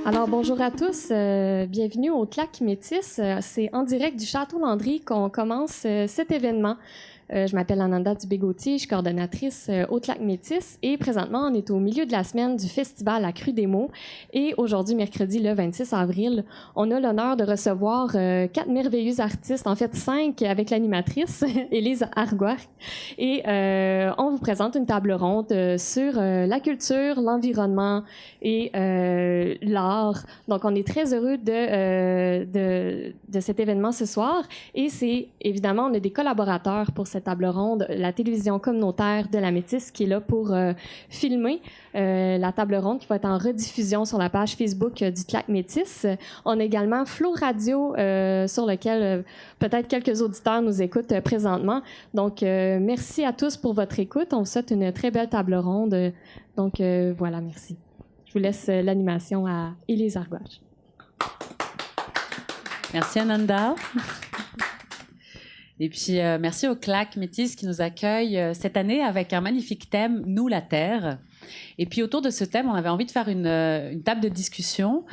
Alors, bonjour à tous. Bienvenue au Claque Métis. C'est en direct du Château Landry qu'on commence cet événement. Je m'appelle Ananda Dubé-Gauthier, je suis coordonnatrice au Claque Métis et présentement, on est au milieu de la semaine du festival La Crue des mots. Et aujourd'hui, mercredi, le 26 avril, on a l'honneur de recevoir 4 merveilleux artistes, en fait 5 avec l'animatrice, Élise Argoire. Et on vous présente une table ronde sur la culture, l'environnement et l'art. Donc, on est très heureux de cet événement ce soir. Et c'est, évidemment, on a des collaborateurs pour cette table ronde, la télévision communautaire de la Métis qui est là pour filmer la table ronde qui va être en rediffusion sur la page Facebook du Claque Métis. On a également Flow Radio sur lequel peut-être quelques auditeurs nous écoutent présentement. Donc, merci à tous pour votre écoute. On vous souhaite une très belle table ronde. Donc, voilà, merci. Je vous laisse l'animation à Élise Argoche. Merci Ananda. Et puis merci au Claque Métis qui nous accueille cette année avec un magnifique thème, Nous la Terre. Et puis autour de ce thème, on avait envie de faire une table de discussion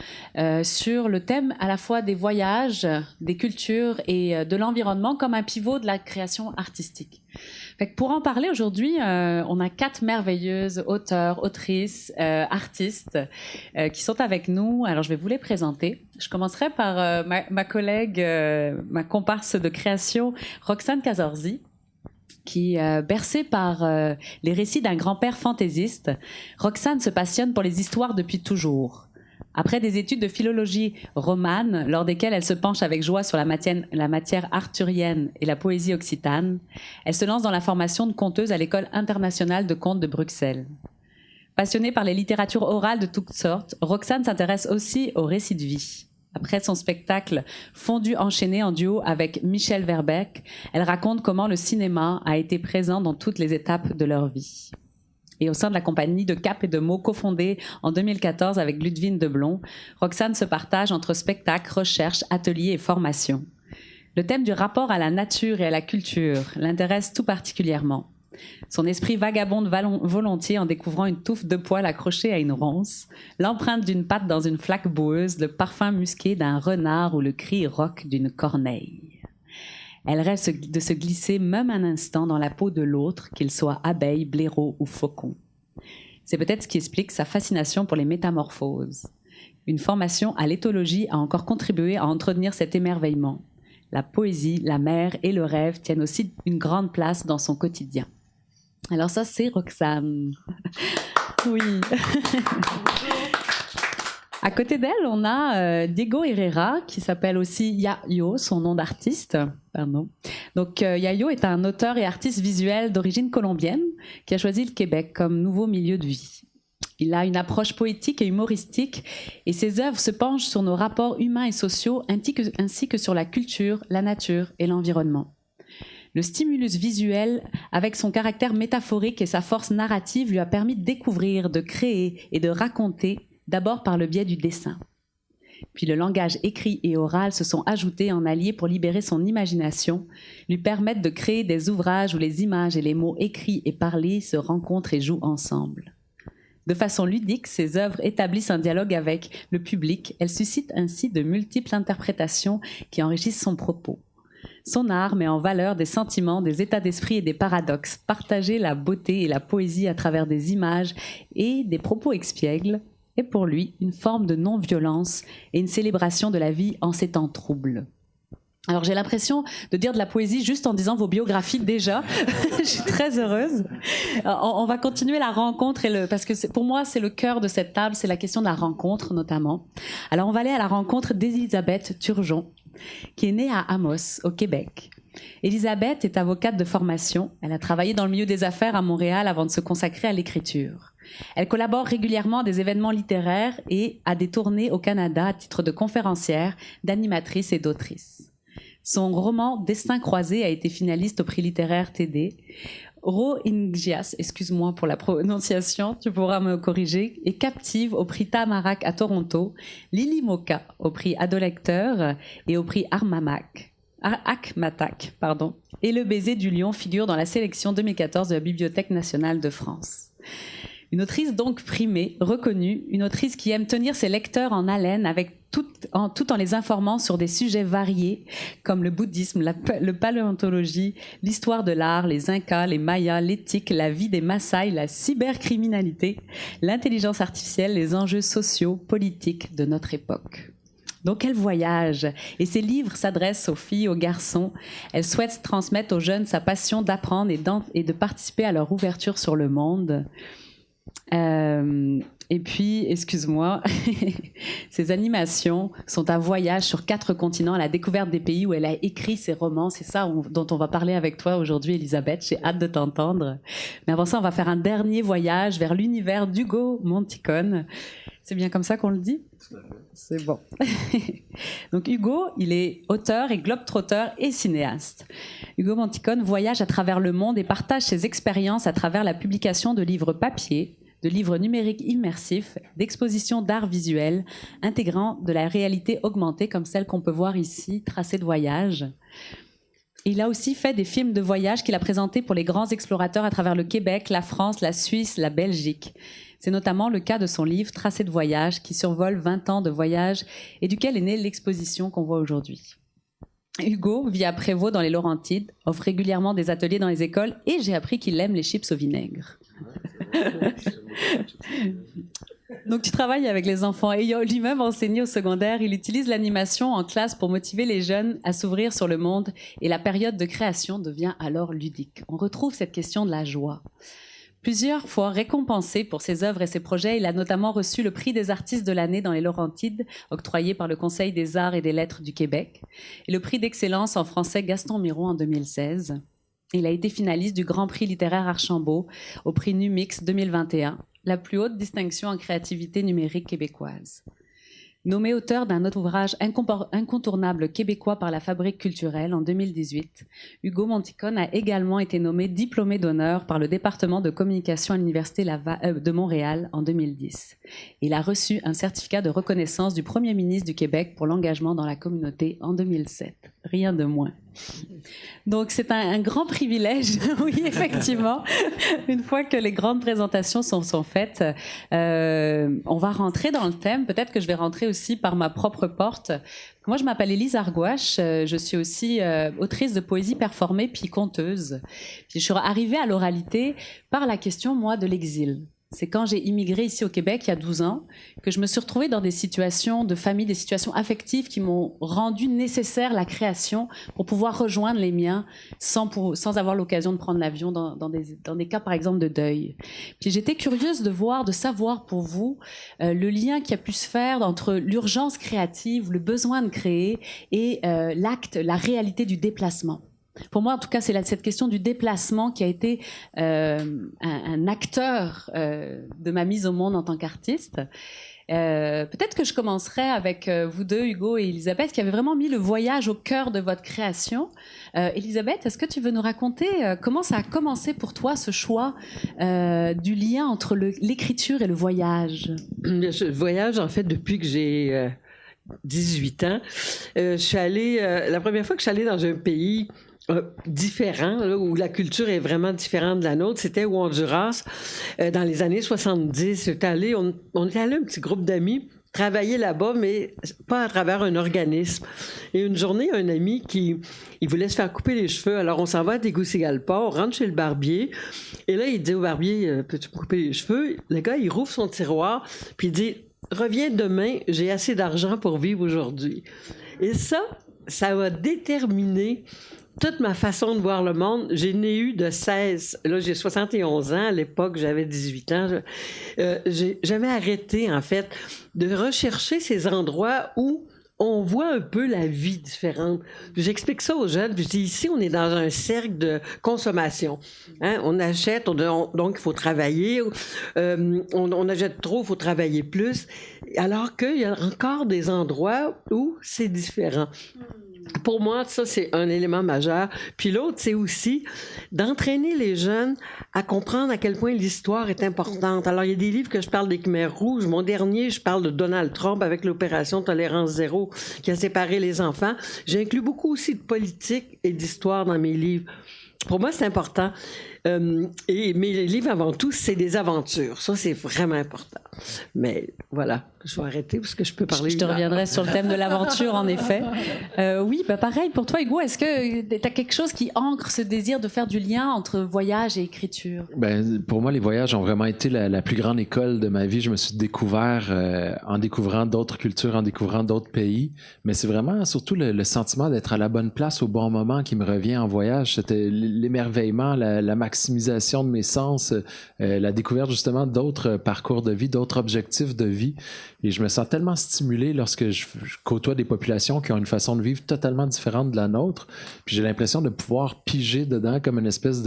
sur le thème à la fois des voyages, des cultures et de l'environnement comme un pivot de la création artistique. Fait que pour en parler aujourd'hui, on a 4 merveilleuses auteurs, autrices, artistes qui sont avec nous. Alors je vais vous les présenter. Je commencerai par ma collègue, ma comparse de création, Roxane Cazorzi, qui, bercée par les récits d'un grand-père fantaisiste, Roxane se passionne pour les histoires depuis toujours. Après des études de philologie romane, lors desquelles elle se penche avec joie sur la matière arthurienne et la poésie occitane, elle se lance dans la formation de conteuse à l'École internationale de contes de Bruxelles. Passionnée par les littératures orales de toutes sortes, Roxane s'intéresse aussi aux récits de vie. Après son spectacle Fondu enchaîné en duo avec Michel Verbeek, elle raconte comment le cinéma a été présent dans toutes les étapes de leur vie. Et au sein de la compagnie de Cap et de mots cofondée en 2014 avec Ludwine Deblon, Roxane se partage entre spectacles, recherche, ateliers et formation. Le thème du rapport à la nature et à la culture l'intéresse tout particulièrement. Son esprit vagabonde volontiers en découvrant une touffe de poils accrochée à une ronce, l'empreinte d'une patte dans une flaque boueuse, le parfum musqué d'un renard ou le cri rauque d'une corneille. Elle rêve de se glisser même un instant dans la peau de l'autre, qu'il soit abeille, blaireau ou faucon. C'est peut-être ce qui explique sa fascination pour les métamorphoses. Une formation à l'éthologie a encore contribué à entretenir cet émerveillement. La poésie, la mer et le rêve tiennent aussi une grande place dans son quotidien. Alors ça, c'est Roxane. Oui. À côté d'elle, on a Diego Herrera, qui s'appelle aussi Yayo, son nom d'artiste. Pardon. Donc, Yayo est un auteur et artiste visuel d'origine colombienne qui a choisi le Québec comme nouveau milieu de vie. Il a une approche poétique et humoristique et ses œuvres se penchent sur nos rapports humains et sociaux ainsi que sur la culture, la nature et l'environnement. Le stimulus visuel, avec son caractère métaphorique et sa force narrative, lui a permis de découvrir, de créer et de raconter, d'abord par le biais du dessin. Puis le langage écrit et oral se sont ajoutés en alliés pour libérer son imagination, lui permettre de créer des ouvrages où les images et les mots écrits et parlés se rencontrent et jouent ensemble. De façon ludique, ses œuvres établissent un dialogue avec le public. Elles suscitent ainsi de multiples interprétations qui enrichissent son propos. Son art met en valeur des sentiments, des états d'esprit et des paradoxes. Partager la beauté et la poésie à travers des images et des propos expiègles est pour lui une forme de non-violence et une célébration de la vie en ces temps troubles. Alors j'ai l'impression de dire de la poésie juste en disant vos biographies déjà. Je suis très heureuse. On va continuer la rencontre parce que pour moi c'est le cœur de cette table, c'est la question de la rencontre notamment. Alors on va aller à la rencontre d'Élisabeth Turgeon, qui est née à Amos, au Québec. Élisabeth est avocate de formation. Elle a travaillé dans le milieu des affaires à Montréal avant de se consacrer à l'écriture. Elle collabore régulièrement à des événements littéraires et à des tournées au Canada à titre de conférencière, d'animatrice et d'autrice. Son roman « Destins croisés » a été finaliste au prix littéraire TD. Ro Ingias, excuse-moi pour la prononciation, tu pourras me corriger, est captive au prix Tamarack à Toronto, Lily Moka au prix Adolecteur et au prix Akmatak, et Le baiser du lion figure dans la sélection 2014 de la Bibliothèque nationale de France. Une autrice donc primée, reconnue, une autrice qui aime tenir ses lecteurs en haleine avec tout en les informant sur des sujets variés comme le bouddhisme, le paléontologie, l'histoire de l'art, les Incas, les Mayas, l'éthique, la vie des Maasai, la cybercriminalité, l'intelligence artificielle, les enjeux sociaux, politiques de notre époque. Donc elle voyage et ses livres s'adressent aux filles, aux garçons. Elle souhaite transmettre aux jeunes sa passion d'apprendre et de participer à leur ouverture sur le monde. Et puis, excuse-moi, ces animations sont un voyage sur 4 continents à la découverte des pays où elle a écrit ses romans. C'est ça dont on va parler avec toi aujourd'hui, Elisabeth. J'ai hâte de t'entendre. Mais avant ça, on va faire un dernier voyage vers l'univers d'Hugo Monticone. C'est bien comme ça qu'on le dit ? C'est bon. Donc Hugo, il est auteur et globe-trotteur et cinéaste. Hugo Monticone voyage à travers le monde et partage ses expériences à travers la publication de livres papier, de livres numériques immersifs, d'expositions d'art visuel, intégrant de la réalité augmentée comme celle qu'on peut voir ici, Tracé de voyage. Il a aussi fait des films de voyage qu'il a présentés pour les grands explorateurs à travers le Québec, la France, la Suisse, la Belgique. C'est notamment le cas de son livre Tracé de voyage qui survole 20 ans de voyage et duquel est née l'exposition qu'on voit aujourd'hui. Hugo vit à Prévost dans les Laurentides, offre régulièrement des ateliers dans les écoles et j'ai appris qu'il aime les chips au vinaigre. Donc tu travailles avec les enfants. Ayant lui-même enseigné au secondaire, il utilise l'animation en classe pour motiver les jeunes à s'ouvrir sur le monde et la période de création devient alors ludique. On retrouve cette question de la joie. Plusieurs fois récompensé pour ses œuvres et ses projets, il a notamment reçu le prix des artistes de l'année dans les Laurentides, octroyé par le Conseil des arts et des lettres du Québec, et le prix d'excellence en français Gaston Miron en 2016. Il a été finaliste du Grand Prix littéraire Archambault au prix Numix 2021, la plus haute distinction en créativité numérique québécoise. Nommé auteur d'un autre ouvrage incontournable québécois par la Fabrique culturelle en 2018, Hugo Monticone a également été nommé diplômé d'honneur par le département de communication à l'Université de Montréal en 2010. Il a reçu un certificat de reconnaissance du Premier ministre du Québec pour l'engagement dans la communauté en 2007. Rien de moins. Donc c'est un grand privilège, oui effectivement. Une fois que les grandes présentations sont faites, on va rentrer dans le thème. Peut-être que je vais rentrer aussi par ma propre porte. Moi je m'appelle Élise Argouache, je suis aussi autrice de poésie performée puis conteuse. Puis je suis arrivée à l'oralité par la question moi de l'exil. C'est quand j'ai immigré ici au Québec il y a 12 ans que je me suis retrouvée dans des situations de famille, des situations affectives qui m'ont rendu nécessaire la création pour pouvoir rejoindre les miens sans avoir l'occasion de prendre l'avion dans des cas par exemple de deuil. Puis j'étais curieuse de savoir pour vous le lien qui a pu se faire entre l'urgence créative, le besoin de créer et la réalité du déplacement. Pour moi, en tout cas, c'est cette question du déplacement qui a été un acteur de ma mise au monde en tant qu'artiste. Peut-être que je commencerai avec vous deux, Hugo et Elisabeth, qui avez vraiment mis le voyage au cœur de votre création. Elisabeth, est-ce que tu veux nous raconter comment ça a commencé pour toi, ce choix du lien entre l'écriture et le voyage? Je voyage, en fait, depuis que j'ai 18 ans. Je suis allée, la première fois que je suis allée dans un pays différent, là, où la culture est vraiment différente de la nôtre, c'était au Honduras, dans les années 70. On est allé un petit groupe d'amis travailler là-bas, mais pas à travers un organisme. Et une journée, un ami il voulait se faire couper les cheveux, alors on s'en va à Tegucigalpa, on rentre chez le barbier, et là, il dit au barbier, peux-tu me couper les cheveux? Le gars, il rouvre son tiroir, puis il dit, reviens demain, j'ai assez d'argent pour vivre aujourd'hui. Et ça va déterminer toute ma façon de voir le monde. J'ai eu de 16. Là, j'ai 71 ans. À l'époque, j'avais 18 ans. J'ai jamais arrêté, en fait, de rechercher ces endroits où on voit un peu la vie différente. J'explique ça aux jeunes. Puis je dis, ici, on est dans un cercle de consommation. Hein? On achète, donc il faut travailler. On achète trop, il faut travailler plus. Alors qu'il y a encore des endroits où c'est différent. Pour moi, ça, c'est un élément majeur. Puis l'autre, c'est aussi d'entraîner les jeunes à comprendre à quel point l'histoire est importante. Alors, il y a des livres que je parle des Khmers rouges. Mon dernier, je parle de Donald Trump avec l'opération Tolérance Zéro qui a séparé les enfants. J'inclus beaucoup aussi de politique et d'histoire dans mes livres. Pour moi, c'est important. Mais les livres, avant tout, c'est des aventures. Ça, c'est vraiment important. Mais voilà, je vais arrêter parce que je peux parler. Je te reviendrai sur le thème de l'aventure, en effet. Oui, pareil pour toi, Hugo. Est-ce que tu as quelque chose qui ancre ce désir de faire du lien entre voyage et écriture? Pour moi, les voyages ont vraiment été la plus grande école de ma vie. Je me suis découvert en découvrant d'autres cultures, en découvrant d'autres pays. Mais c'est vraiment surtout le sentiment d'être à la bonne place au bon moment qui me revient en voyage. C'était l'émerveillement, la maximisation de mes sens, la découverte justement d'autres parcours de vie, d'autres objectifs de vie. Et je me sens tellement stimulé lorsque je côtoie des populations qui ont une façon de vivre totalement différente de la nôtre. Puis j'ai l'impression de pouvoir piger dedans comme une espèce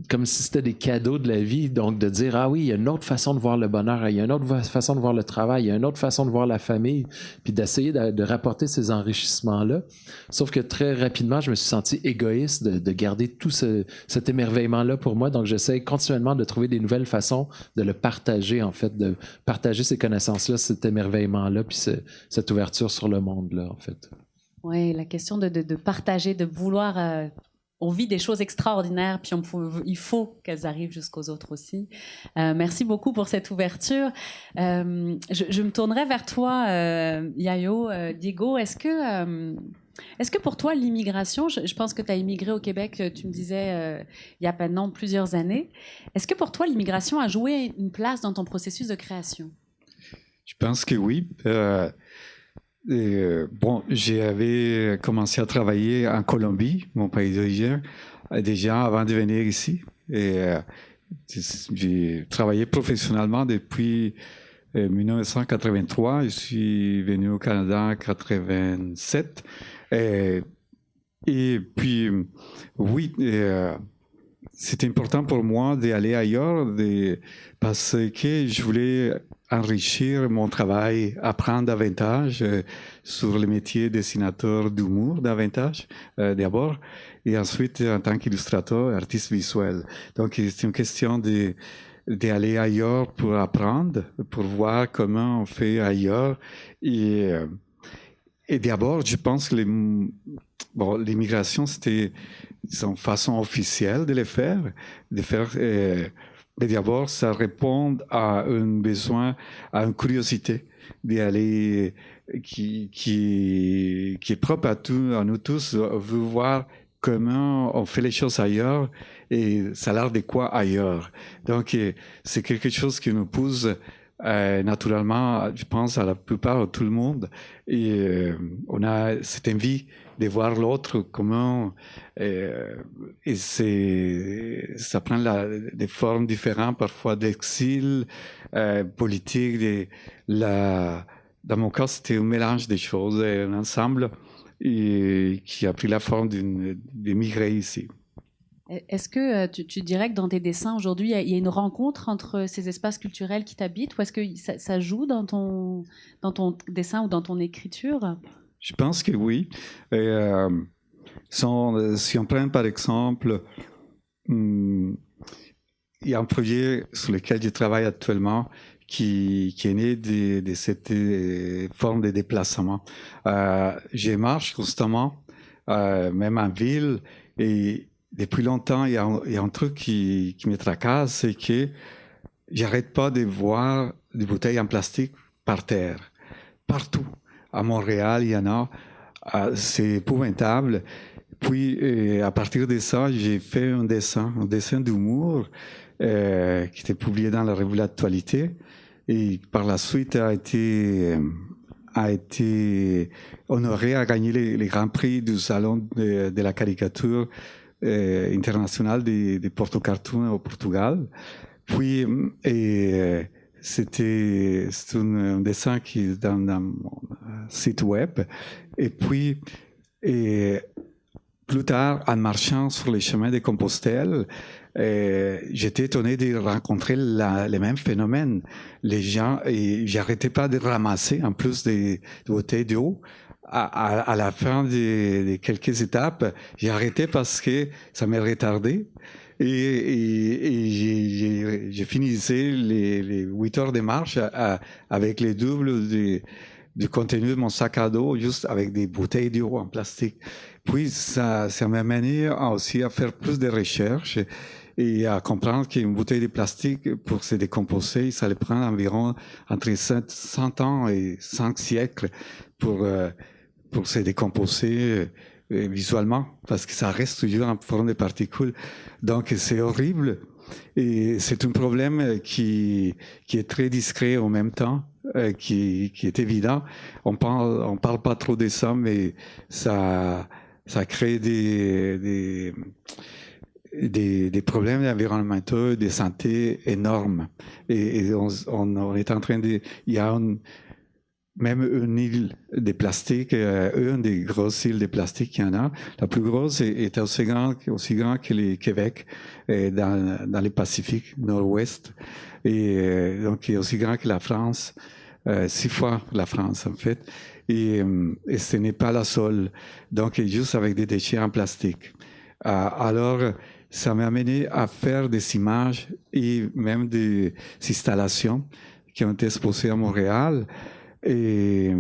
comme si c'était des cadeaux de la vie. Donc de dire, ah oui, il y a une autre façon de voir le bonheur, il y a une autre façon de voir le travail, il y a une autre façon de voir la famille. Puis d'essayer de rapporter ces enrichissements-là. Sauf que très rapidement, je me suis senti égoïste de garder tout cet émerveillement-là pour moi. Donc j'essaie continuellement de trouver des nouvelles façons de le partager, en fait, de partager ces connaissances-là, cet émerveillement-là, puis cette ouverture sur le monde-là, en fait. Oui, la question de partager, de vouloir... on vit des choses extraordinaires, puis il faut qu'elles arrivent jusqu'aux autres aussi. Merci beaucoup pour cette ouverture. Je me tournerai vers toi, Yayo, Diego. Est-ce que pour toi, l'immigration, je pense que tu as immigré au Québec, tu me disais, il y a maintenant plusieurs années. Est-ce que pour toi, l'immigration a joué une place dans ton processus de création? Je pense que oui. J'avais commencé à travailler en Colombie, mon pays d'origine, déjà avant de venir ici. Et j'ai travaillé professionnellement depuis 1983. Je suis venu au Canada en 1987. Et puis, oui, c'était important pour moi d'aller ailleurs parce que je voulais enrichir mon travail, apprendre davantage sur le métier dessinateur d'humour davantage d'abord, et ensuite en tant qu'illustrateur, artiste visuel. Donc c'est une question d'aller ailleurs pour apprendre, pour voir comment on fait ailleurs. Et d'abord, je pense que l'immigration, c'était une façon officielle de le faire, mais d'abord, ça répond à un besoin, à une curiosité d'aller, qui est propre à nous tous, veut voir comment on fait les choses ailleurs et ça a l'air de quoi ailleurs. Donc, c'est quelque chose qui nous pousse naturellement, je pense, à la plupart de tout le monde. Et on a cette envie de voir l'autre, comment... et ça prend des formes différentes, parfois d'exil, politique. Dans mon cas, c'était un mélange des choses, un ensemble qui a pris la forme d'émigrer ici. Est-ce que tu dirais que dans tes dessins aujourd'hui, il y a une rencontre entre ces espaces culturels qui t'habitent, ou est-ce que ça joue dans ton dessin ou dans ton écriture? Je pense que oui. Si on prend par exemple, il y a un projet sur lequel je travaille actuellement qui est né de cette forme de déplacement. Je marche constamment, même en ville, et depuis longtemps, il y a un truc qui me tracasse, c'est que j'arrête pas de voir des bouteilles en plastique par terre, partout. À Montréal, il y en a. C'est épouvantable. Puis, à partir de ça, j'ai fait un dessin d'humour qui était publié dans la revue L'Actualité et par la suite a été honoré à gagner les grands prix du Salon de la caricature internationale des Porto Cartoon au Portugal. Puis, c'est un dessin qui est dans mon site web. Et puis, plus tard, en marchant sur les chemins de Compostelle, j'étais étonné de rencontrer les mêmes phénomènes. Les gens, et j'arrêtais pas de ramasser, en plus des bouteilles d'eau. À la fin de quelques étapes, j'ai arrêté parce que ça m'a retardé. Et j'ai finissé les 8 heures de marche avec les doubles du contenu de mon sac à dos juste avec des bouteilles d'eau en plastique. Puis ça m'a amené aussi à faire plus de recherches et à comprendre qu'une bouteille de plastique, pour se décomposer, ça allait prendre environ entre 100 ans et 5 siècles pour se décomposer visuellement, parce que ça reste toujours en forme de particules. Donc c'est horrible et c'est un problème qui est très discret en même temps, qui est évident. On parle pas trop de ça, mais ça crée des problèmes environnementaux, de santé énormes. Et on est en train de... Il y a même une île de plastique, une des grosses îles de plastique qu'il y en a. La plus grosse est aussi grand que le Québec, dans le Pacifique nord-ouest. Et donc, il est aussi grand que la France, 6 fois la France, en fait. Et ce n'est pas la seule. Donc, juste avec des déchets en plastique. Alors, ça m'a amené à faire des images et même des installations qui ont été exposées à Montréal. Et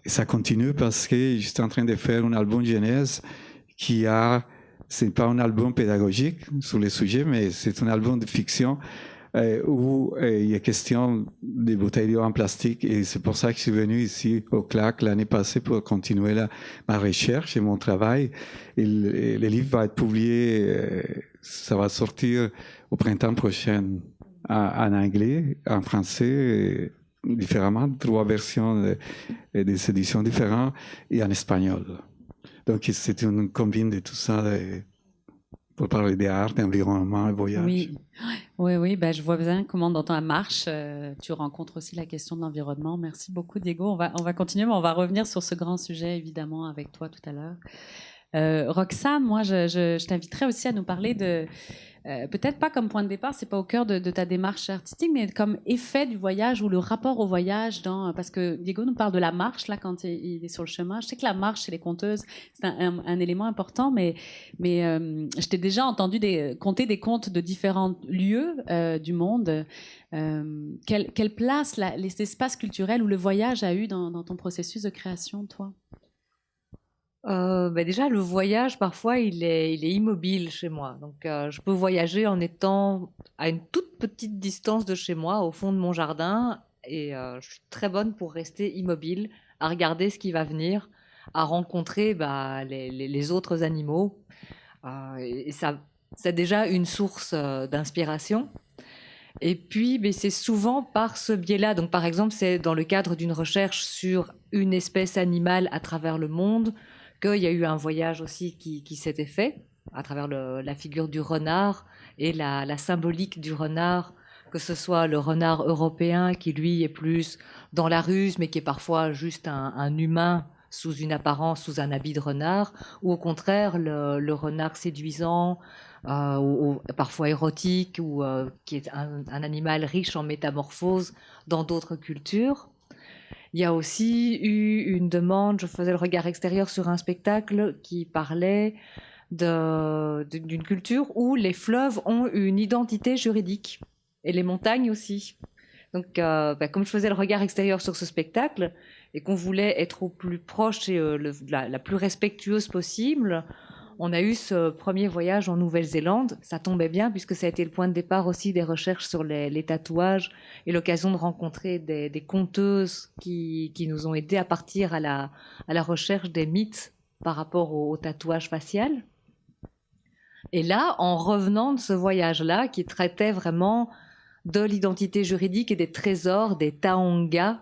ça continue parce que je suis en train de faire un album jeunesse c'est pas un album pédagogique sur les sujets, mais c'est un album de fiction où il y a question des bouteilles d'eau en plastique. Et c'est pour ça que je suis venu ici au CLAC l'année passée pour continuer ma recherche et mon travail. Et le livre va être publié, ça va sortir au printemps prochain en anglais, en français, différemment, 3 versions des éditions différentes et en espagnol. Donc c'est une combine de tout ça pour parler d'art, d'environnement et voyage. Oui, ben, je vois bien comment dans ta marche, tu rencontres aussi la question de l'environnement. Merci beaucoup, Diego. On va continuer, mais on va revenir sur ce grand sujet, évidemment, avec toi tout à l'heure. Roxane, moi, je t'inviterai aussi à nous parler de... peut-être pas comme point de départ, c'est pas au cœur de ta démarche artistique, mais comme effet du voyage ou le rapport au voyage parce que Diego nous parle de la marche là quand il est sur le chemin. Je sais que la marche chez les conteuses c'est un élément important, mais je t'ai déjà entendu conter des contes de différents lieux du monde. Quelle place les espaces culturels ou le voyage a eu dans ton processus de création, toi? Déjà, le voyage, parfois, il est immobile chez moi. Donc, je peux voyager en étant à une toute petite distance de chez moi, au fond de mon jardin. Et je suis très bonne pour rester immobile, à regarder ce qui va venir, à rencontrer les autres animaux. Et ça, c'est déjà une source d'inspiration. Et puis, c'est souvent par ce biais-là. Donc, par exemple, c'est dans le cadre d'une recherche sur une espèce animale à travers le monde qu'il y a eu un voyage aussi qui s'était fait à travers la figure du renard et la symbolique du renard, que ce soit le renard européen qui, lui, est plus dans la ruse, mais qui est parfois juste un humain sous une apparence, sous un habit de renard, ou au contraire, le renard séduisant, ou parfois érotique, ou qui est un animal riche en métamorphose dans d'autres cultures. Il y a aussi eu une demande, je faisais le regard extérieur sur un spectacle qui parlait d'une culture où les fleuves ont une identité juridique, et les montagnes aussi. Donc, comme je faisais le regard extérieur sur ce spectacle, et qu'on voulait être au plus proche et la plus respectueuse possible, on a eu ce premier voyage en Nouvelle-Zélande. Ça tombait bien puisque ça a été le point de départ aussi des recherches sur les tatouages et l'occasion de rencontrer des conteuses qui nous ont aidés à partir à la recherche des mythes par rapport au tatouage facial. Et là, en revenant de ce voyage-là, qui traitait vraiment de l'identité juridique et des trésors, des taongas,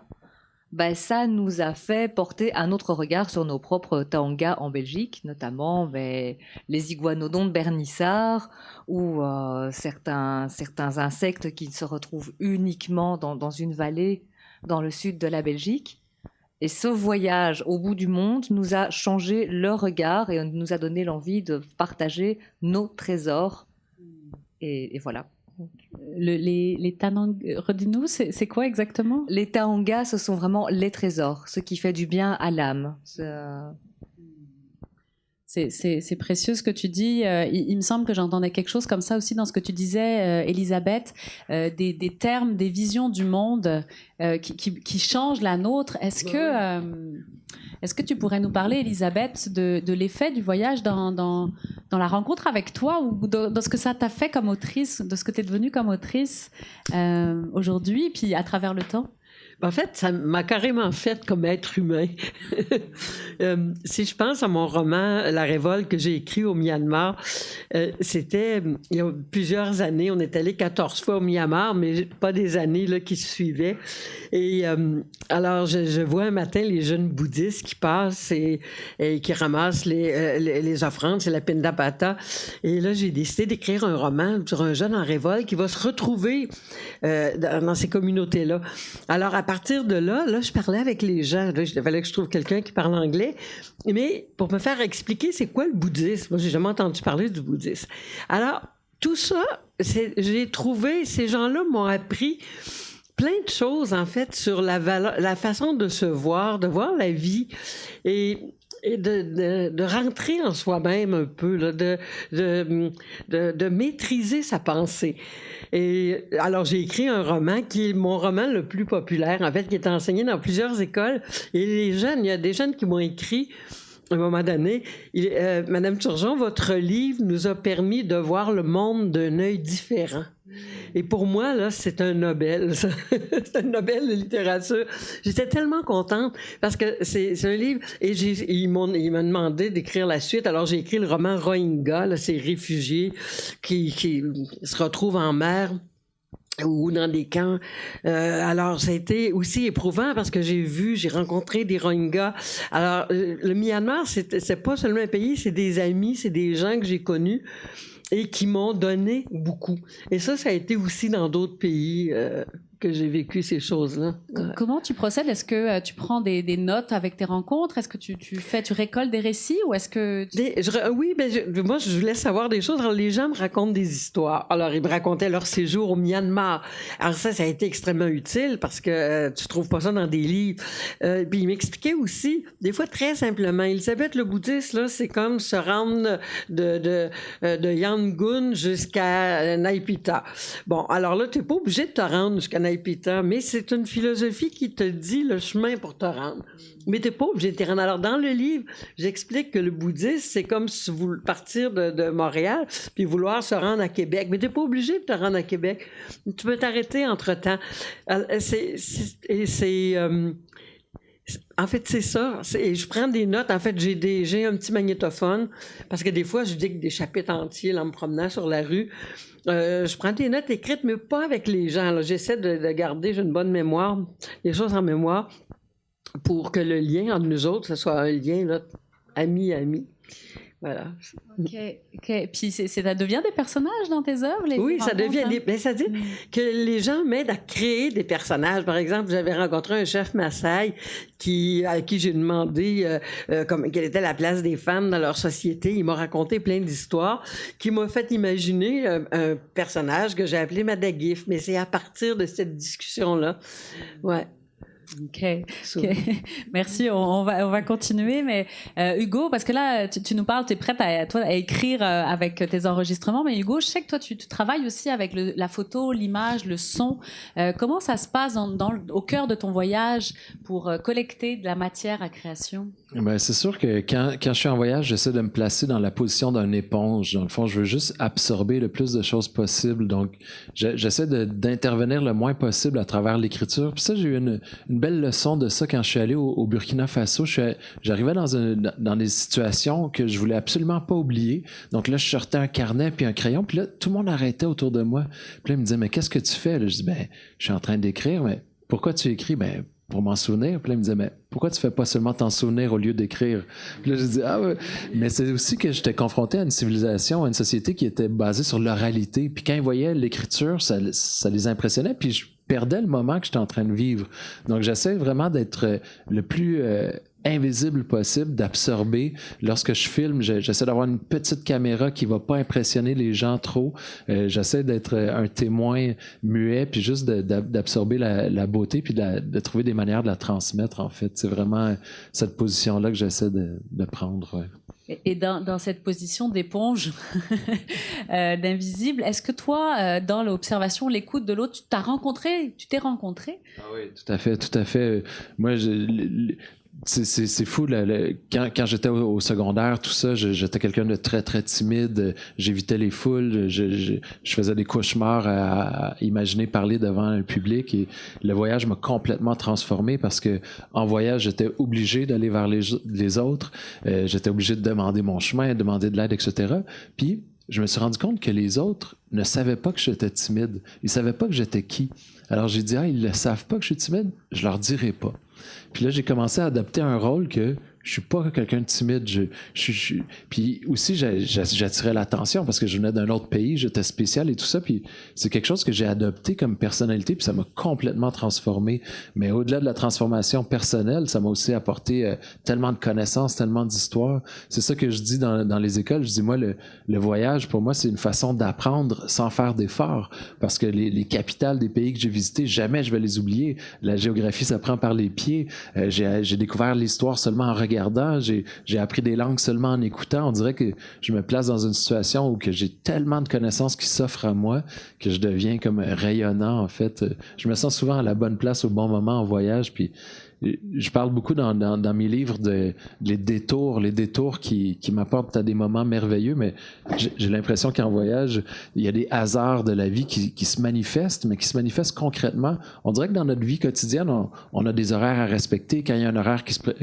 ça nous a fait porter un autre regard sur nos propres taongas en Belgique, notamment les iguanodons de Bernissart ou certains insectes qui se retrouvent uniquement dans une vallée dans le sud de la Belgique. Et ce voyage au bout du monde nous a changé le regard et nous a donné l'envie de partager nos trésors. Et voilà. Les taongas, redis-nous, c'est quoi exactement? Les taongas, ce sont vraiment les trésors, ce qui fait du bien à l'âme. C'est précieux ce que tu dis. Il me semble que j'entendais quelque chose comme ça aussi dans ce que tu disais, Elisabeth, des termes, des visions du monde qui changent la nôtre. Est-ce que tu pourrais nous parler, Elisabeth, de l'effet du voyage dans la rencontre avec toi ou de ce que ça t'a fait comme autrice, de ce que tu es devenue comme autrice aujourd'hui, puis à travers le temps? En fait, ça m'a carrément fait comme être humain. Si je pense à mon roman La Révolte que j'ai écrit au Myanmar, c'était il y a plusieurs années. On est allé 14 fois au Myanmar, mais pas des années là, qui suivaient. Et alors, je vois un matin les jeunes bouddhistes qui passent et qui ramassent les offrandes, c'est la Pindapata. Et là, j'ai décidé d'écrire un roman sur un jeune en révolte qui va se retrouver dans ces communautés-là. Alors, à partir de là, je parlais avec les gens. Là, il fallait que je trouve quelqu'un qui parle anglais. Mais pour me faire expliquer c'est quoi le bouddhisme, moi, j'ai jamais entendu parler du bouddhisme. Alors, tout ça, j'ai trouvé, ces gens-là m'ont appris plein de choses, en fait, sur la façon de se voir, de voir la vie et de rentrer en soi-même un peu, là, de maîtriser sa pensée. Et alors, j'ai écrit un roman qui est mon roman le plus populaire, en fait, qui est enseigné dans plusieurs écoles. Et les jeunes, il y a des jeunes qui m'ont écrit à un moment donné, Madame Turgeon, votre livre nous a permis de voir le monde d'un œil différent. Et pour moi, là, c'est un Nobel, ça. C'est un Nobel de littérature. J'étais tellement contente parce que c'est un livre... Et il m'a demandé d'écrire la suite. Alors, j'ai écrit le roman Rohingya, là, ces réfugiés qui se retrouvent en mer ou dans des camps. Alors, ça a été aussi éprouvant parce que j'ai rencontré des Rohingyas. Alors, le Myanmar, c'est pas seulement un pays, c'est des amis, c'est des gens que j'ai connus et qui m'ont donné beaucoup. Et ça a été aussi dans d'autres pays que j'ai vécu ces choses-là. Comment tu procèdes? Est-ce que tu prends des notes avec tes rencontres? Est-ce que tu récoltes des récits ou est-ce que... Oui, moi, je voulais savoir des choses. Alors, les gens me racontent des histoires. Alors, ils me racontaient leur séjour au Myanmar. Alors, ça a été extrêmement utile parce que tu trouves pas ça dans des livres. Puis, ils m'expliquaient aussi, des fois très simplement, Elisabeth, le bouddhisme, là, c'est comme se rendre de Yangon jusqu'à Naipita. Bon, alors là, tu n'es pas obligé de te rendre jusqu'à Naipita, mais c'est une philosophie qui te dit le chemin pour te rendre. Mais tu n'es pas obligé de te rendre. Alors, dans le livre, j'explique que le bouddhisme, c'est comme si vous partir de Montréal puis vouloir se rendre à Québec. Mais tu n'es pas obligé de te rendre à Québec. Tu peux t'arrêter entre-temps. En fait, c'est ça. Je prends des notes. En fait, j'ai un petit magnétophone parce que des fois, je dicte des chapitres entiers en me promenant sur la rue. Je prends des notes écrites, mais pas avec les gens. Là. J'essaie de garder, j'ai une bonne mémoire, les choses en mémoire, pour que le lien entre nous autres, ce soit un lien là, ami-ami. Voilà. OK. Puis ça devient des personnages dans tes œuvres? Oui, ça devient ça dit que les gens m'aident à créer des personnages. Par exemple, j'avais rencontré un chef Maasai à qui j'ai demandé quelle était la place des femmes dans leur société. Il m'a raconté plein d'histoires qui m'ont fait imaginer un personnage que j'ai appelé Madagif. Mais c'est à partir de cette discussion-là. Ouais. OK. Merci. On va continuer. Mais Hugo, parce que là, tu nous parles, tu es prête à écrire avec tes enregistrements. Mais Hugo, je sais que toi, tu travailles aussi avec la photo, l'image, le son. Comment ça se passe au cœur de ton voyage pour collecter de la matière à création? Ben, c'est sûr que quand je suis en voyage, j'essaie de me placer dans la position d'un éponge. Dans le fond, je veux juste absorber le plus de choses possible. Donc, j'essaie d'intervenir le moins possible à travers l'écriture. Puis ça, j'ai eu une belle leçon de ça quand je suis allé au Burkina Faso. J'arrivais dans des situations que je voulais absolument pas oublier. Donc là, je sortais un carnet puis un crayon. Puis là, tout le monde arrêtait autour de moi. Puis là, il me disait, mais qu'est-ce que tu fais? Là, je dis, je suis en train d'écrire. Mais pourquoi tu écris? Pour m'en souvenir. Puis là, il me disait, mais pourquoi tu fais pas seulement t'en souvenir au lieu d'écrire? Puis là, je dis, ah ouais. Mais c'est aussi que j'étais confronté à une civilisation, à une société qui était basée sur l'oralité. Puis quand ils voyaient l'écriture, ça les impressionnait. Puis je perdais le moment que j'étais en train de vivre. Donc, j'essaie vraiment d'être le plus invisible possible, d'absorber. Lorsque je filme, j'essaie d'avoir une petite caméra qui va pas impressionner les gens trop. J'essaie d'être un témoin muet, puis juste d'absorber la beauté, puis de trouver des manières de la transmettre, en fait. C'est vraiment cette position-là que j'essaie de prendre. Ouais. Et dans cette position d'éponge, d'invisible, est-ce que toi, dans l'observation, l'écoute de l'autre, tu t'es rencontré? Ah oui, tout à fait, tout à fait. Moi, c'est fou. Quand j'étais au secondaire, tout ça, j'étais quelqu'un de très, très timide. J'évitais les foules. Je faisais des cauchemars à imaginer parler devant un public. Et le voyage m'a complètement transformé parce que en voyage, j'étais obligé d'aller vers les autres. J'étais obligé de demander mon chemin, de demander de l'aide, etc. Puis, je me suis rendu compte que les autres ne savaient pas que j'étais timide. Ils savaient pas que j'étais qui. Alors, j'ai dit, ils ne savent pas que je suis timide, je leur dirai pas. Puis là, j'ai commencé à adopter un rôle que je suis pas quelqu'un de timide. Puis aussi, j'attirais l'attention parce que je venais d'un autre pays, j'étais spécial et tout ça. Puis c'est quelque chose que j'ai adopté comme personnalité, puis ça m'a complètement transformé. Mais au-delà de la transformation personnelle, ça m'a aussi apporté tellement de connaissances, tellement d'histoires. C'est ça que je dis dans les écoles. Je dis, moi, le voyage, pour moi, c'est une façon d'apprendre sans faire d'efforts. Parce que les capitales des pays que j'ai visités, jamais je vais les oublier. La géographie, ça prend par les pieds. J'ai découvert l'histoire seulement en regardant. J'ai appris des langues seulement en écoutant. On dirait que je me place dans une situation où que j'ai tellement de connaissances qui s'offrent à moi que je deviens comme rayonnant, en fait. Je me sens souvent à la bonne place au bon moment en voyage, puis je parle beaucoup dans mes livres les détours qui m'apportent à des moments merveilleux, mais j'ai l'impression qu'en voyage, il y a des hasards de la vie qui se manifestent, mais qui se manifestent concrètement. On dirait que dans notre vie quotidienne, on a des horaires à respecter. Quand il y a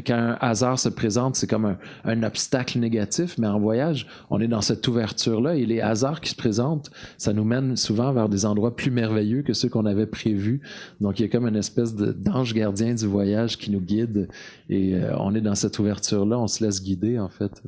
quand un hasard se présente, c'est comme un obstacle négatif, mais en voyage, on est dans cette ouverture-là et les hasards qui se présentent, ça nous mène souvent vers des endroits plus merveilleux que ceux qu'on avait prévus. Donc, il y a comme une espèce d'ange gardien du voyage qui nous guide et on est dans cette ouverture-là, on se laisse guider en fait.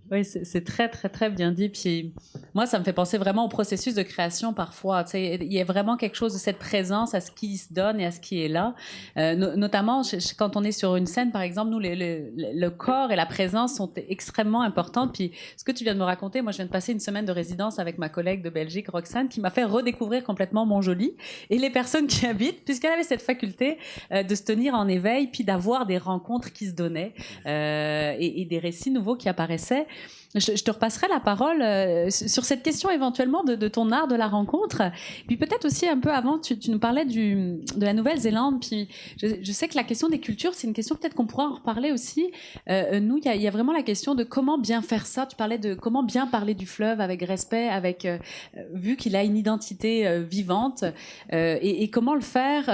Oui, c'est très, très, très bien dit. Puis moi, ça me fait penser vraiment au processus de création parfois. Tu sais, il y a vraiment quelque chose de cette présence à ce qui se donne et à ce qui est là. Notamment, quand on est sur une scène, par exemple, nous, le corps et la présence sont extrêmement importantes. Puis ce que tu viens de me raconter, moi, je viens de passer une semaine de résidence avec ma collègue de Belgique, Roxane, qui m'a fait redécouvrir complètement Montjoly et les personnes qui y habitent, puisqu'elle avait cette faculté de se tenir en éveil, puis d'avoir des rencontres qui se donnaient et des récits nouveaux qui apparaissaient. Je te repasserai la parole sur cette question éventuellement de ton art de la rencontre. Puis peut-être aussi un peu avant, tu nous parlais de la Nouvelle-Zélande. Puis je sais que la question des cultures, c'est une question peut-être qu'on pourra en reparler aussi. Nous, il y a vraiment la question de comment bien faire ça. Tu parlais de comment bien parler du fleuve avec respect, avec vu qu'il a une identité vivante. Et comment le faire.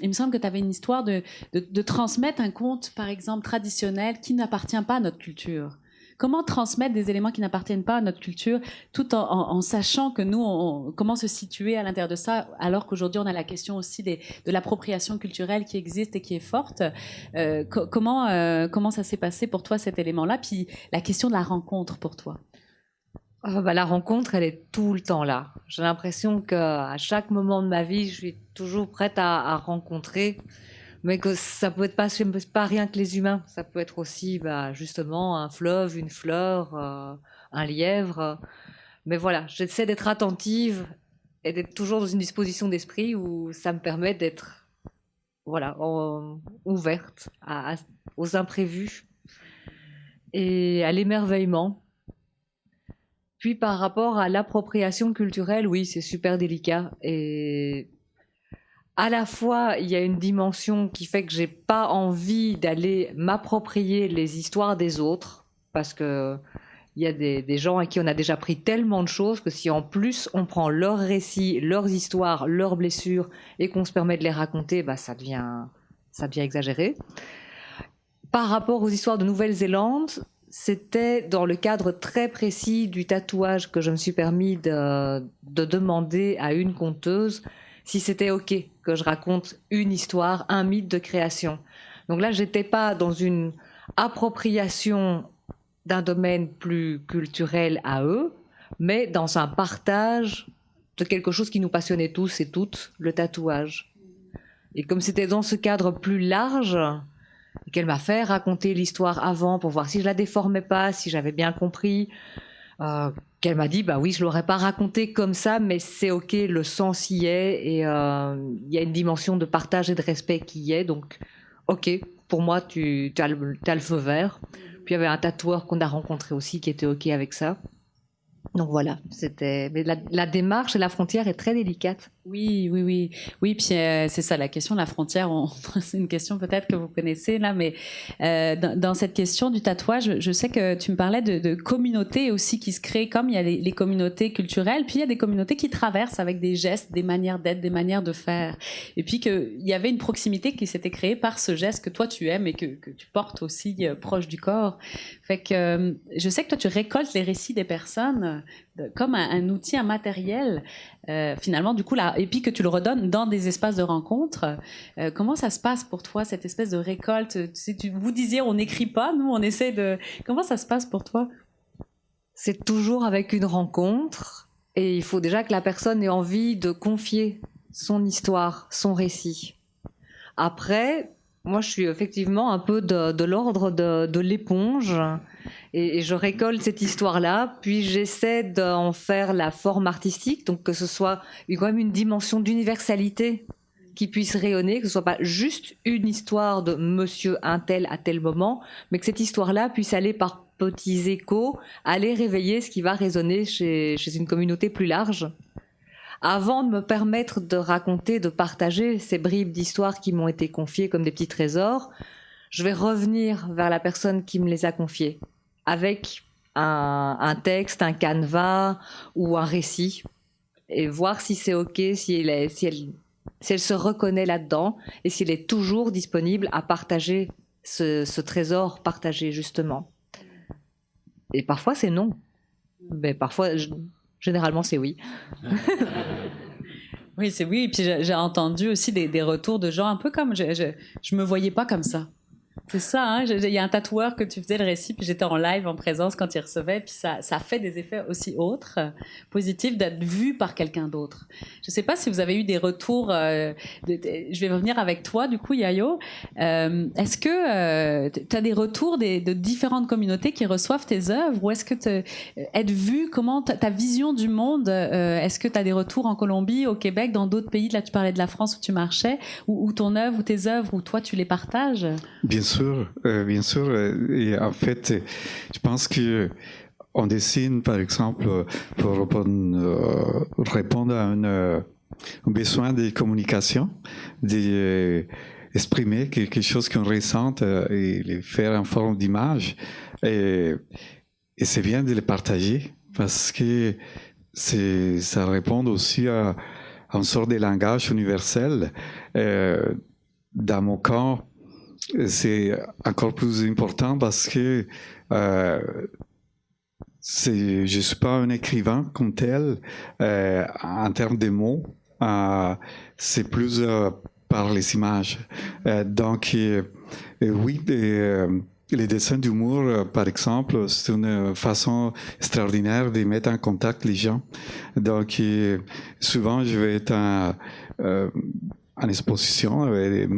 Il me semble que tu avais une histoire de transmettre un conte, par exemple, traditionnel qui n'appartient pas à notre culture. Comment transmettre des éléments qui n'appartiennent pas à notre culture tout en sachant que nous, comment se situer à l'intérieur de ça, alors qu'aujourd'hui, on a la question aussi de l'appropriation culturelle qui existe et qui est forte. Comment ça s'est passé pour toi, cet élément-là? Puis la question de la rencontre pour toi. La rencontre, elle est tout le temps là. J'ai l'impression qu'à chaque moment de ma vie, je suis toujours prête à rencontrer. Mais que ça peut être pas rien que les humains. Ça peut être aussi, justement, un fleuve, une fleur, un lièvre. Mais voilà, j'essaie d'être attentive et d'être toujours dans une disposition d'esprit où ça me permet d'être, ouverte aux imprévus et à l'émerveillement. Puis par rapport à l'appropriation culturelle, oui, c'est super délicat et à la fois, il y a une dimension qui fait que j'ai pas envie d'aller m'approprier les histoires des autres, parce que il y a des gens à qui on a déjà pris tellement de choses que si en plus on prend leurs récits, leurs histoires, leurs blessures et qu'on se permet de les raconter, ça devient exagéré. Par rapport aux histoires de Nouvelle-Zélande, c'était dans le cadre très précis du tatouage que je me suis permis de demander à une conteuse si c'était OK que je raconte une histoire, un mythe de création. Donc là, j'étais pas dans une appropriation d'un domaine plus culturel à eux, mais dans un partage de quelque chose qui nous passionnait tous et toutes, le tatouage. Et comme c'était dans ce cadre plus large, qu'elle m'a fait raconter l'histoire avant pour voir si je la déformais pas, si j'avais bien compris, qu'elle m'a dit, oui, je l'aurais pas raconté comme ça, mais c'est OK, le sens y est, et il y a une dimension de partage et de respect qui y est, donc OK, pour moi, tu as le feu vert. Puis il y avait un tatoueur qu'on a rencontré aussi qui était OK avec ça. Donc voilà, mais la démarche et la frontière est très délicate. Oui, puis c'est ça la question de la frontière. C'est une question peut-être que vous connaissez là, mais dans cette question du tatouage, je sais que tu me parlais de communautés aussi qui se créent, comme il y a les communautés culturelles, puis il y a des communautés qui traversent avec des gestes, des manières d'être, des manières de faire, et puis qu'il y avait une proximité qui s'était créée par ce geste que toi tu aimes et que tu portes aussi proche du corps. Fait que je sais que toi tu récoltes les récits des personnes comme un outil, un matériel, finalement, du coup, là, et puis que tu le redonnes dans des espaces de rencontre. Comment ça se passe pour toi, cette espèce de récolte? Vous disiez, on n'écrit pas, nous, on essaie de... Comment ça se passe pour toi? C'est toujours avec une rencontre, et il faut déjà que la personne ait envie de confier son histoire, son récit. Après, moi, je suis effectivement un peu de l'ordre de l'éponge, et je récolte cette histoire-là, puis j'essaie d'en faire la forme artistique, donc que ce soit quand même une dimension d'universalité qui puisse rayonner, que ce soit pas juste une histoire de monsieur un tel à tel moment, mais que cette histoire-là puisse aller par petits échos, aller réveiller ce qui va résonner chez une communauté plus large. Avant de me permettre de raconter, de partager ces bribes d'histoire qui m'ont été confiées comme des petits trésors, je vais revenir vers la personne qui me les a confiées, avec un texte, un canevas ou un récit, et voir si c'est OK, si elle se reconnaît là-dedans, et s'il est toujours disponible à partager ce trésor partagé, justement. Et parfois, c'est non. Mais parfois, généralement, c'est oui. Oui, c'est oui. Et puis j'ai entendu aussi des retours de gens un peu comme je me voyais pas comme ça. C'est ça, hein? Il y a un tatoueur que tu faisais le récit, puis j'étais en live en présence quand il recevait, puis ça fait des effets aussi autres, positifs, d'être vu par quelqu'un d'autre. Je ne sais pas si vous avez eu des retours, je vais revenir avec toi du coup, Yayo. Est-ce que tu as des retours de différentes communautés qui reçoivent tes œuvres, ou est-ce que être vu, comment ta vision du monde, est-ce que tu as des retours en Colombie, au Québec, dans d'autres pays, là tu parlais de la France où tu marchais, où ton œuvre, ou tes œuvres, où toi tu les partages? Bien sûr. Et en fait, je pense que on dessine, par exemple, pour répondre à un besoin de communication, d'exprimer quelque chose qu'on ressent et le faire en forme d'image. Et c'est bien de le partager parce que ça répond aussi à une sorte de langage universel. Dans mon cas, c'est encore plus important parce que je suis pas un écrivain comme tel en termes de mots. C'est plus par les images. Donc, oui, les dessins d'humour, par exemple, c'est une façon extraordinaire de mettre en contact les gens. Donc, souvent, je vais être en exposition avec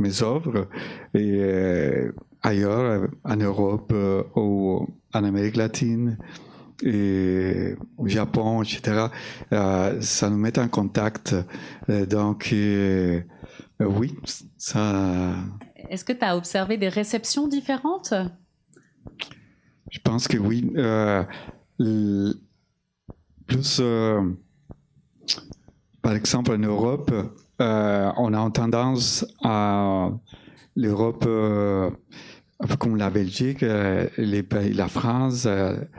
mes œuvres et ailleurs, en Europe ou en Amérique latine et au Japon, etc. Ça nous met en contact. Donc, oui, ça... Est-ce que tu as observé des réceptions différentes? Je pense que oui. Plus, par exemple, en Europe, on a une tendance à l'Europe, un peu comme la Belgique, les pays, la France,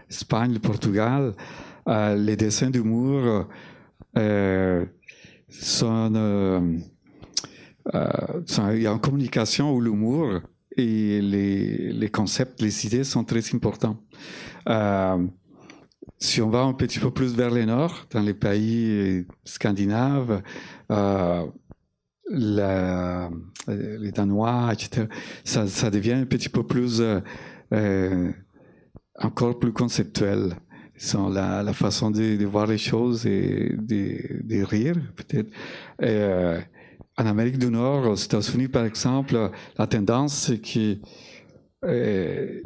l'Espagne, le Portugal, les dessins d'humour sont... il y a une communication où l'humour et les concepts, les idées sont très importants. Si on va un petit peu plus vers le nord, dans les pays scandinaves, les Danois, etc., ça devient un petit peu plus, encore plus conceptuel. La façon de voir les choses et de rire, peut-être. En Amérique du Nord, aux États-Unis, par exemple, la tendance, c'est que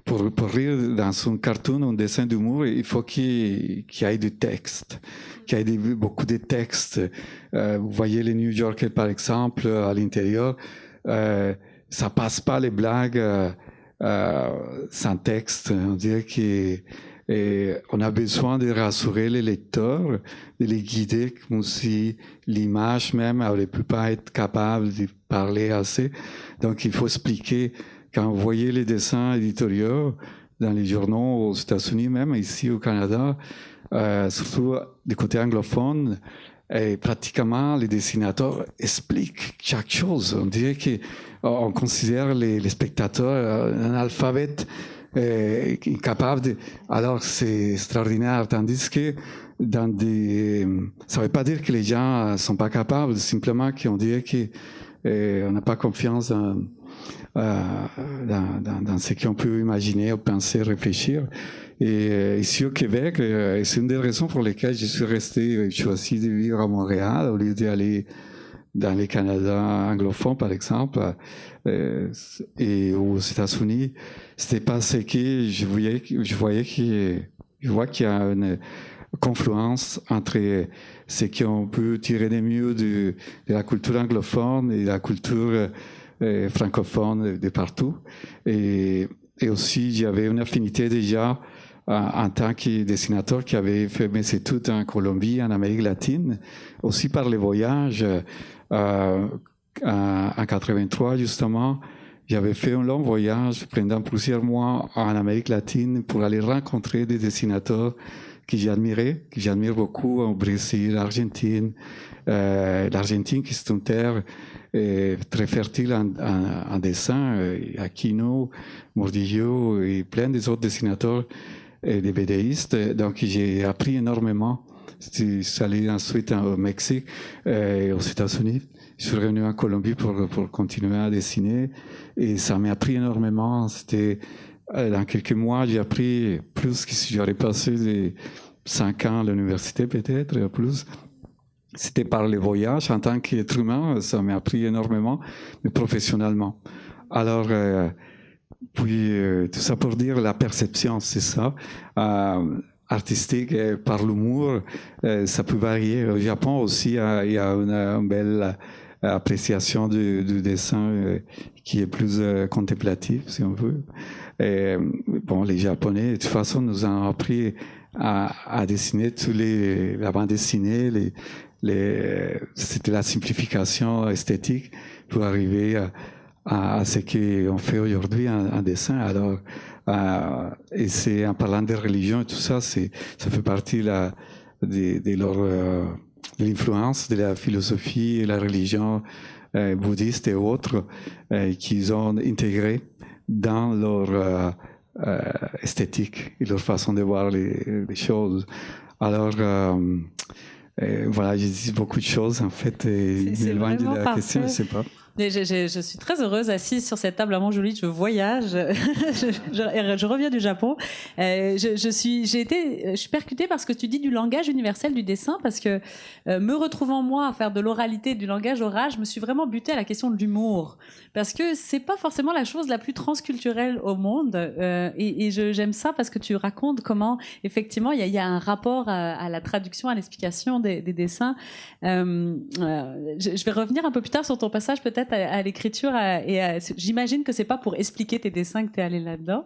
pour rire dans un cartoon, un dessin d'humour, il faut qu'il y ait du texte, qu'il y ait beaucoup de textes. Vous voyez les New Yorkers, par exemple, à l'intérieur, ça passe pas les blagues sans texte. On dirait qu'on a besoin de rassurer les lecteurs, de les guider comme si l'image même ne peut pas être capable de parler assez. Donc il faut expliquer. Quand vous voyez les dessins éditoriaux dans les journaux aux États-Unis, même ici au Canada, surtout du côté anglophone, et pratiquement les dessinateurs expliquent chaque chose. On dirait qu'on considère les spectateurs un alphabet incapable de... Alors c'est extraordinaire, tandis que ça ne veut pas dire que les gens ne sont pas capables, simplement qu'on dirait qu'on n'a pas confiance dans ce qu'on peut imaginer, penser, réfléchir. Et ici au Québec, c'est une des raisons pour lesquelles je suis resté, choisi de vivre à Montréal au lieu d'aller dans les Canada anglophones, par exemple, et aux États-Unis. C'était parce que je vois qu'il y a une confluence entre ce qu'on peut tirer de mieux de la culture anglophone et la culture francophone de partout. Et aussi, j'avais une affinité déjà en tant que dessinateur qui avait fait mes études en Colombie, en Amérique latine, aussi par les voyages. En 83, justement, j'avais fait un long voyage pendant plusieurs mois en Amérique latine pour aller rencontrer des dessinateurs que j'admire beaucoup au Brésil, Argentine. L'Argentine, qui est une terre très fertile en dessin, Aquino, Mordillo et plein des autres dessinateurs et des BDistes. Donc j'ai appris énormément. Je suis allé ensuite au Mexique et aux États-Unis. Je suis revenu en Colombie pour continuer à dessiner et ça m'a appris énormément. C'était dans quelques mois, j'ai appris plus que si j'aurais passé 5 ans à l'université peut-être, plus. C'était par les voyages. En tant qu'être humain, ça m'a appris énormément, mais professionnellement. Alors, puis tout ça pour dire la perception, c'est ça. Artistique, par l'humour, ça peut varier. Au Japon aussi, il y a une belle appréciation du dessin qui est plus contemplatif, si on veut. Et, bon, les Japonais, de toute façon, nous ont appris à dessiner la bande dessinée, c'était la simplification esthétique pour arriver à ce qu'on fait aujourd'hui en dessin. Alors, et c'est en parlant des religions et tout ça, ça fait partie de l'influence de la philosophie et la religion bouddhiste et autres qu'ils ont intégré dans leur esthétique et leur façon de voir les choses. Alors, voilà, j'ai dit beaucoup de choses en fait, et je m'éloigne de la question, je ne sais pas. Je suis très heureuse assise sur cette table à Montjoly. Je voyage, je reviens du Japon. Je suis percutée par ce que tu dis du langage universel du dessin, parce que me retrouvant moi à faire de l'oralité, du langage oral, je me suis vraiment butée à la question de l'humour, parce que c'est pas forcément la chose la plus transculturelle au monde. Et j'aime ça parce que tu racontes comment effectivement il y a un rapport à la traduction, à l'explication des dessins. Je vais revenir un peu plus tard sur ton passage peut-être à l'écriture, j'imagine que c'est pas pour expliquer tes dessins que tu es allé là-dedans,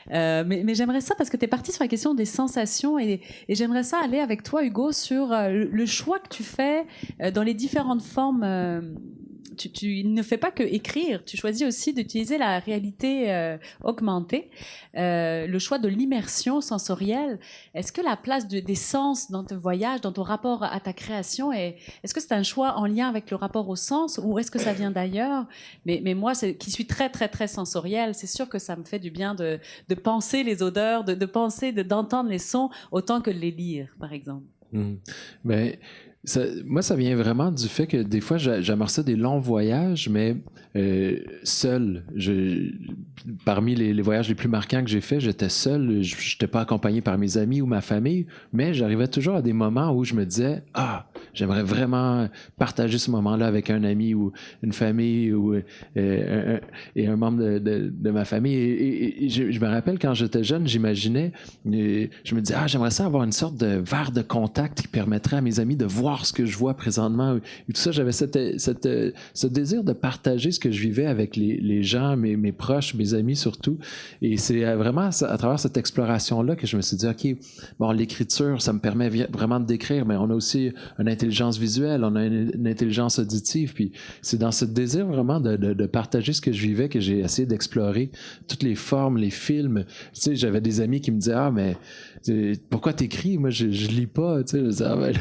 mais j'aimerais ça parce que tu es parti sur la question des sensations, et j'aimerais ça aller avec toi, Hugo, sur le choix que tu fais dans les différentes formes. Tu ne fais pas que écrire, tu choisis aussi d'utiliser la réalité augmentée, le choix de l'immersion sensorielle. Est-ce que la place des sens dans ton voyage, dans ton rapport à ta création, est-ce que c'est un choix en lien avec le rapport au sens, ou est-ce que ça vient d'ailleurs? Mais moi, qui suis très, très, très sensorielle, c'est sûr que ça me fait du bien de penser les odeurs, d'entendre les sons autant que de les lire, par exemple. Ben, moi, ça vient vraiment du fait que des fois, j'amorçais des longs voyages, mais seul. Parmi les voyages les plus marquants que j'ai faits, j'étais seul. Je n'étais pas accompagné par mes amis ou ma famille, mais j'arrivais toujours à des moments où je me disais « Ah, j'aimerais vraiment partager ce moment-là avec un ami ou une famille ou et un membre de ma famille. » Et je me rappelle, quand j'étais jeune, j'imaginais, je me disais « Ah, j'aimerais ça avoir une sorte de verre de contact qui permettrait à mes amis de voir ce que je vois présentement. Et tout ça, j'avais ce désir de partager ce que je vivais avec les gens, mes proches, mes amis surtout. Et c'est vraiment à travers cette exploration-là que je me suis dit, OK, bon, l'écriture, ça me permet vraiment de décrire, mais on a aussi une intelligence visuelle, on a une intelligence auditive. Puis c'est dans ce désir vraiment de partager ce que je vivais que j'ai essayé d'explorer toutes les formes, les films. Tu sais, j'avais des amis qui me disaient, ah, mais pourquoi t'écris? Moi, je lis pas. Tu sais, je disais, ah, ben,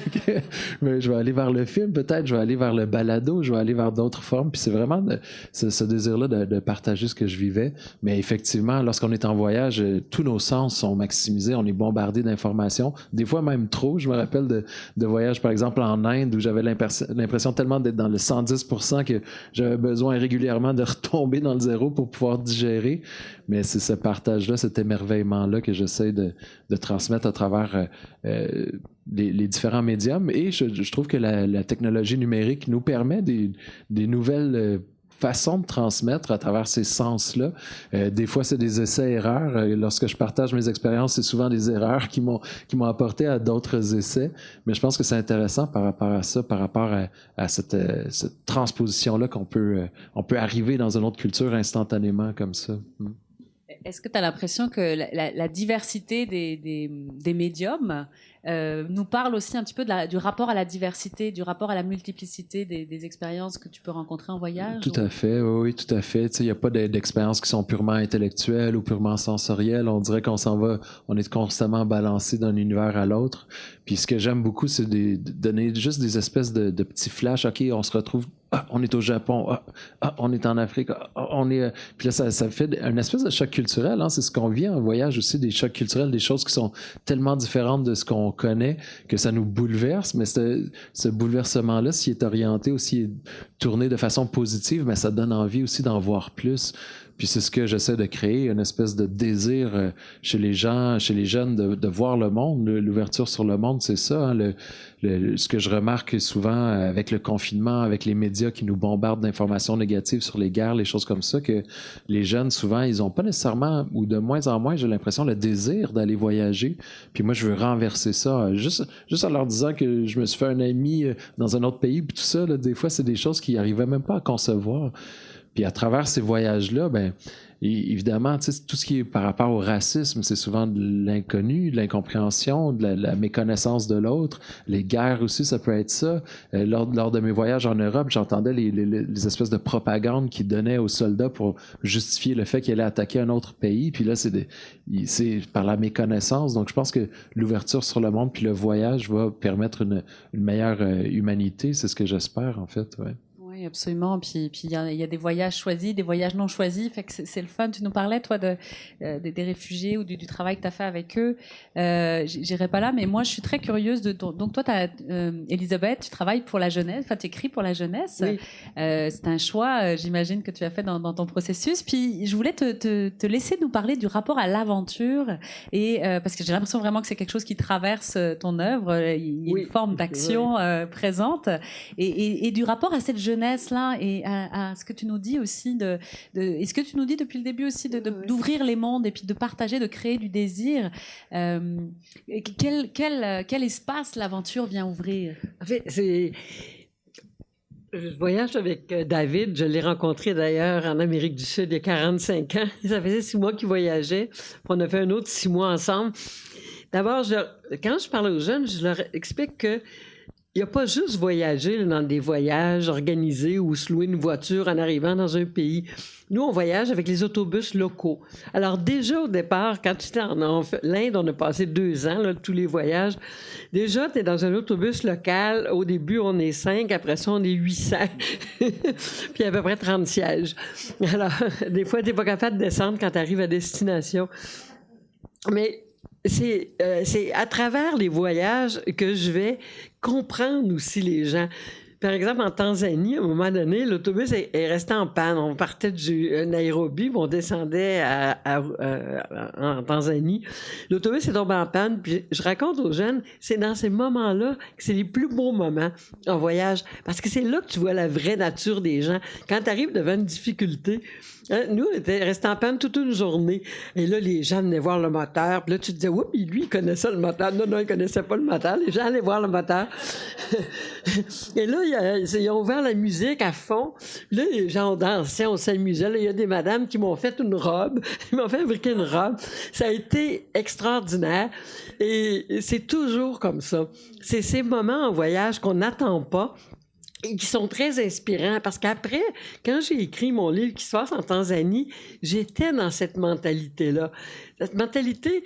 okay. Mais je vais aller vers le film, peut-être, je vais aller vers le balado, je vais aller vers d'autres formes. Puis c'est vraiment ce désir-là de partager ce que je vivais. Mais effectivement, lorsqu'on est en voyage, tous nos sens sont maximisés, on est bombardé d'informations, des fois même trop. Je me rappelle de voyages, par exemple, en Inde, où j'avais l'impression tellement d'être dans le 110% que j'avais besoin régulièrement de retomber dans le zéro pour pouvoir digérer. Mais c'est ce partage-là, cet émerveillement-là que j'essaie de transmettre à travers les différents médiums. Et je trouve que la technologie numérique nous permet des nouvelles façons de transmettre à travers ces sens-là. Des fois, c'est des essais-erreurs. Lorsque je partage mes expériences, c'est souvent des erreurs qui m'ont apporté à d'autres essais. Mais je pense que c'est intéressant par rapport à ça, par rapport à cette transposition-là on peut arriver dans une autre culture instantanément comme ça. Est-ce que tu as l'impression que la diversité des médiums nous parle aussi un petit peu du rapport à la diversité, du rapport à la multiplicité des expériences que tu peux rencontrer en voyage? Tout à fait, oui, tout à fait. Il n'y a pas d'expériences qui sont purement intellectuelles ou purement sensorielles. On dirait qu'on on est constamment balancé d'un univers à l'autre. Puis ce que j'aime beaucoup, c'est de donner juste des espèces de petits flashs. OK, on se retrouve... Ah, on est au Japon. Ah, on est en Afrique. Ah, on est... Puis là, ça fait une espèce de choc culturel. Hein? C'est ce qu'on vit en voyage aussi, des chocs culturels, des choses qui sont tellement différentes de ce qu'on connaît que ça nous bouleverse. Mais ce bouleversement-là, s'il est orienté ou s'il est tourné de façon positive, mais ça donne envie aussi d'en voir plus. Puis c'est ce que j'essaie de créer, une espèce de désir chez les gens, chez les jeunes, de voir le monde. L'ouverture sur le monde, c'est ça. Hein, ce que je remarque souvent avec le confinement, avec les médias qui nous bombardent d'informations négatives sur les guerres, les choses comme ça, que les jeunes, souvent, ils n'ont pas nécessairement, ou de moins en moins, j'ai l'impression, le désir d'aller voyager. Puis moi, je veux renverser ça. Juste en leur disant que je me suis fait un ami dans un autre pays, puis tout ça, là, des fois, c'est des choses qu'ils n'arrivaient même pas à concevoir. Puis à travers ces voyages-là, ben évidemment, tout ce qui est par rapport au racisme, c'est souvent de l'inconnu, de l'incompréhension, de la méconnaissance de l'autre. Les guerres aussi, ça peut être ça. Lors de mes voyages en Europe, j'entendais les espèces de propagande qu'ils donnaient aux soldats pour justifier le fait qu'ils allaient attaquer un autre pays. Puis là, c'est par la méconnaissance. Donc, je pense que l'ouverture sur le monde puis le voyage va permettre une meilleure humanité. C'est ce que j'espère, en fait, ouais. Oui, absolument. Puis il y a des voyages choisis, des voyages non choisis. Fait que c'est le fun. Tu nous parlais, toi, des réfugiés ou du travail que tu as fait avec eux. J'irai pas là, mais moi, je suis très curieuse donc, toi, Elisabeth, tu travailles pour la jeunesse, enfin, tu écris pour la jeunesse. Oui. C'est un choix, j'imagine, que tu as fait dans ton processus. Puis je voulais te laisser nous parler du rapport à l'aventure. Et parce que j'ai l'impression vraiment que c'est quelque chose qui traverse ton œuvre. Il y a une forme d'action présente. Et du rapport à cette jeunesse là et à ce que tu nous dis aussi et ce que tu nous dis depuis le début aussi d'ouvrir les mondes et puis de partager, de créer du désir. Quel espace l'aventure vient ouvrir? En fait, je voyage avec David. Je l'ai rencontré d'ailleurs en Amérique du Sud il y a 45 ans. Ça faisait 6 mois qu'il voyageait. On a fait un autre 6 mois ensemble. D'abord, quand je parle aux jeunes, je leur explique que il n'y a pas juste voyager dans des voyages organisés ou se louer une voiture en arrivant dans un pays. Nous, on voyage avec les autobus locaux. Alors déjà, au départ, quand tu étais en l'Inde, on a passé 2 ans, là, tous les voyages. Déjà, tu es dans un autobus local. Au début, on est 5. Après ça, on est 800. Puis à peu près 30 sièges. Alors, des fois, tu n'es pas capable de descendre quand tu arrives à destination. Mais c'est à travers les voyages que je vais comprendre aussi les gens. Par exemple, en Tanzanie, à un moment donné, l'autobus est resté en panne. On partait du Nairobi, puis on descendait en Tanzanie. L'autobus est tombé en panne, puis je raconte aux jeunes, c'est dans ces moments-là que c'est les plus beaux moments en voyage, parce que c'est là que tu vois la vraie nature des gens. Quand tu arrives devant une difficulté, nous, on était restés en panne toute une journée. Et là, les gens venaient voir le moteur. Puis là, tu te disais, oui, puis lui, il connaissait le moteur. Non, il connaissait pas le moteur. Les gens allaient voir le moteur. Et là, ils ont ouvert la musique à fond. Puis là, les gens ont dansé, on s'amusait. Là, il y a des madames qui m'ont fait une robe. Ils m'ont fait fabriquer une robe. Ça a été extraordinaire. Et c'est toujours comme ça. C'est ces moments en voyage qu'on n'attend pas, et qui sont très inspirants, parce qu'après, quand j'ai écrit mon livre qui se passe en Tanzanie, j'étais dans cette mentalité-là. Cette mentalité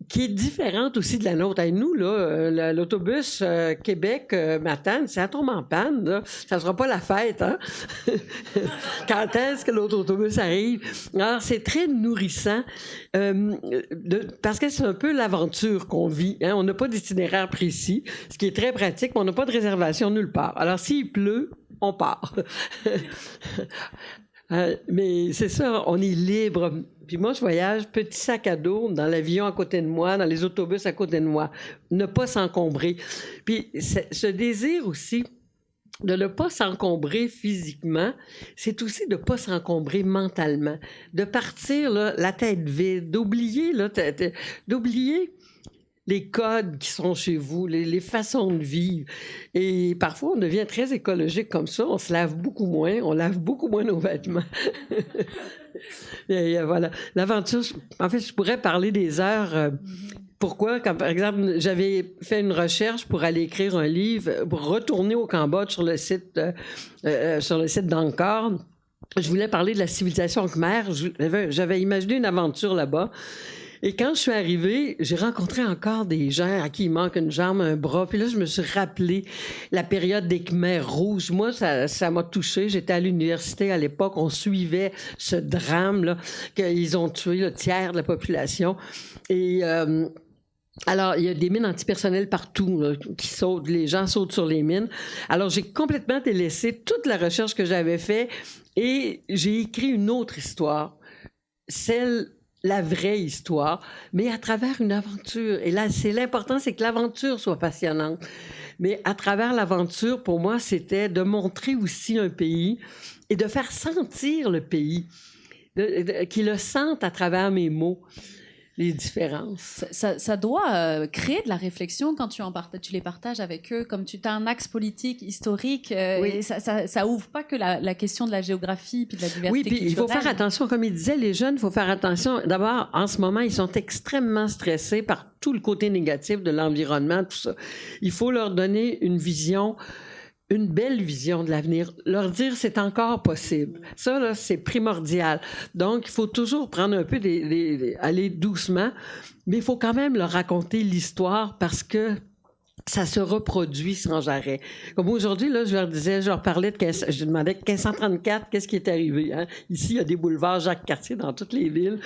qui est différente aussi de la nôtre. Et nous, là, l'autobus Québec-Matane, c'est à tomber en panne, là. Ça ne sera pas la fête, hein? Quand est-ce que l'autre autobus arrive? Alors, c'est très nourrissant, parce que c'est un peu l'aventure qu'on vit, hein? On n'a pas d'itinéraire précis, ce qui est très pratique, mais on n'a pas de réservation nulle part. Alors, s'il pleut, on part. Mais c'est ça, on est libre. Puis moi, je voyage petit sac à dos dans l'avion à côté de moi, dans les autobus à côté de moi. Ne pas s'encombrer. Puis ce désir aussi de ne pas s'encombrer physiquement, c'est aussi de ne pas s'encombrer mentalement. De partir là, la tête vide, d'oublier les codes qui sont chez vous, les façons de vivre. Et parfois, on devient très écologique comme ça. On se lave beaucoup moins, on lave beaucoup moins nos vêtements. Et voilà. L'aventure, en fait, je pourrais parler des heures. Pourquoi? Quand, par exemple, j'avais fait une recherche pour aller écrire un livre, pour retourner au Cambodge sur le site d'Angkor. Je voulais parler de la civilisation khmer. J'avais imaginé une aventure là-bas. Et quand je suis arrivée, j'ai rencontré encore des gens à qui il manque une jambe, un bras. Puis là, je me suis rappelé la période des Khmers rouges. Moi, ça m'a touchée. J'étais à l'université à l'époque. On suivait ce drame-là, qu'ils ont tué le tiers de la population. Et alors, il y a des mines antipersonnelles partout là, qui sautent. Les gens sautent sur les mines. Alors, j'ai complètement délaissé toute la recherche que j'avais faite et j'ai écrit une autre histoire, la vraie histoire, mais à travers une aventure. Et là, l'important, c'est que l'aventure soit passionnante. Mais à travers l'aventure, pour moi, c'était de montrer aussi un pays et de faire sentir le pays, qu'ils le sentent à travers mes mots. Les différences. Ça doit créer de la réflexion quand tu les partages avec eux, comme tu as un axe politique, historique, oui. Et ça ouvre pas que la question de la géographie puis de la diversité culturelle. Oui, puis il faut faire attention, comme il disait, les jeunes, il faut faire attention. D'abord, en ce moment, ils sont extrêmement stressés par tout le côté négatif de l'environnement, tout ça. Il faut leur donner une belle vision de l'avenir, leur dire c'est encore possible. Ça, là, c'est primordial. Donc, il faut toujours prendre un peu aller doucement, mais il faut quand même leur raconter l'histoire parce que ça se reproduit sans arrêt. Comme aujourd'hui, là, je leur parlais je demandais 1534, qu'est-ce qui est arrivé? Hein? Ici, il y a des boulevards Jacques-Cartier dans toutes les villes.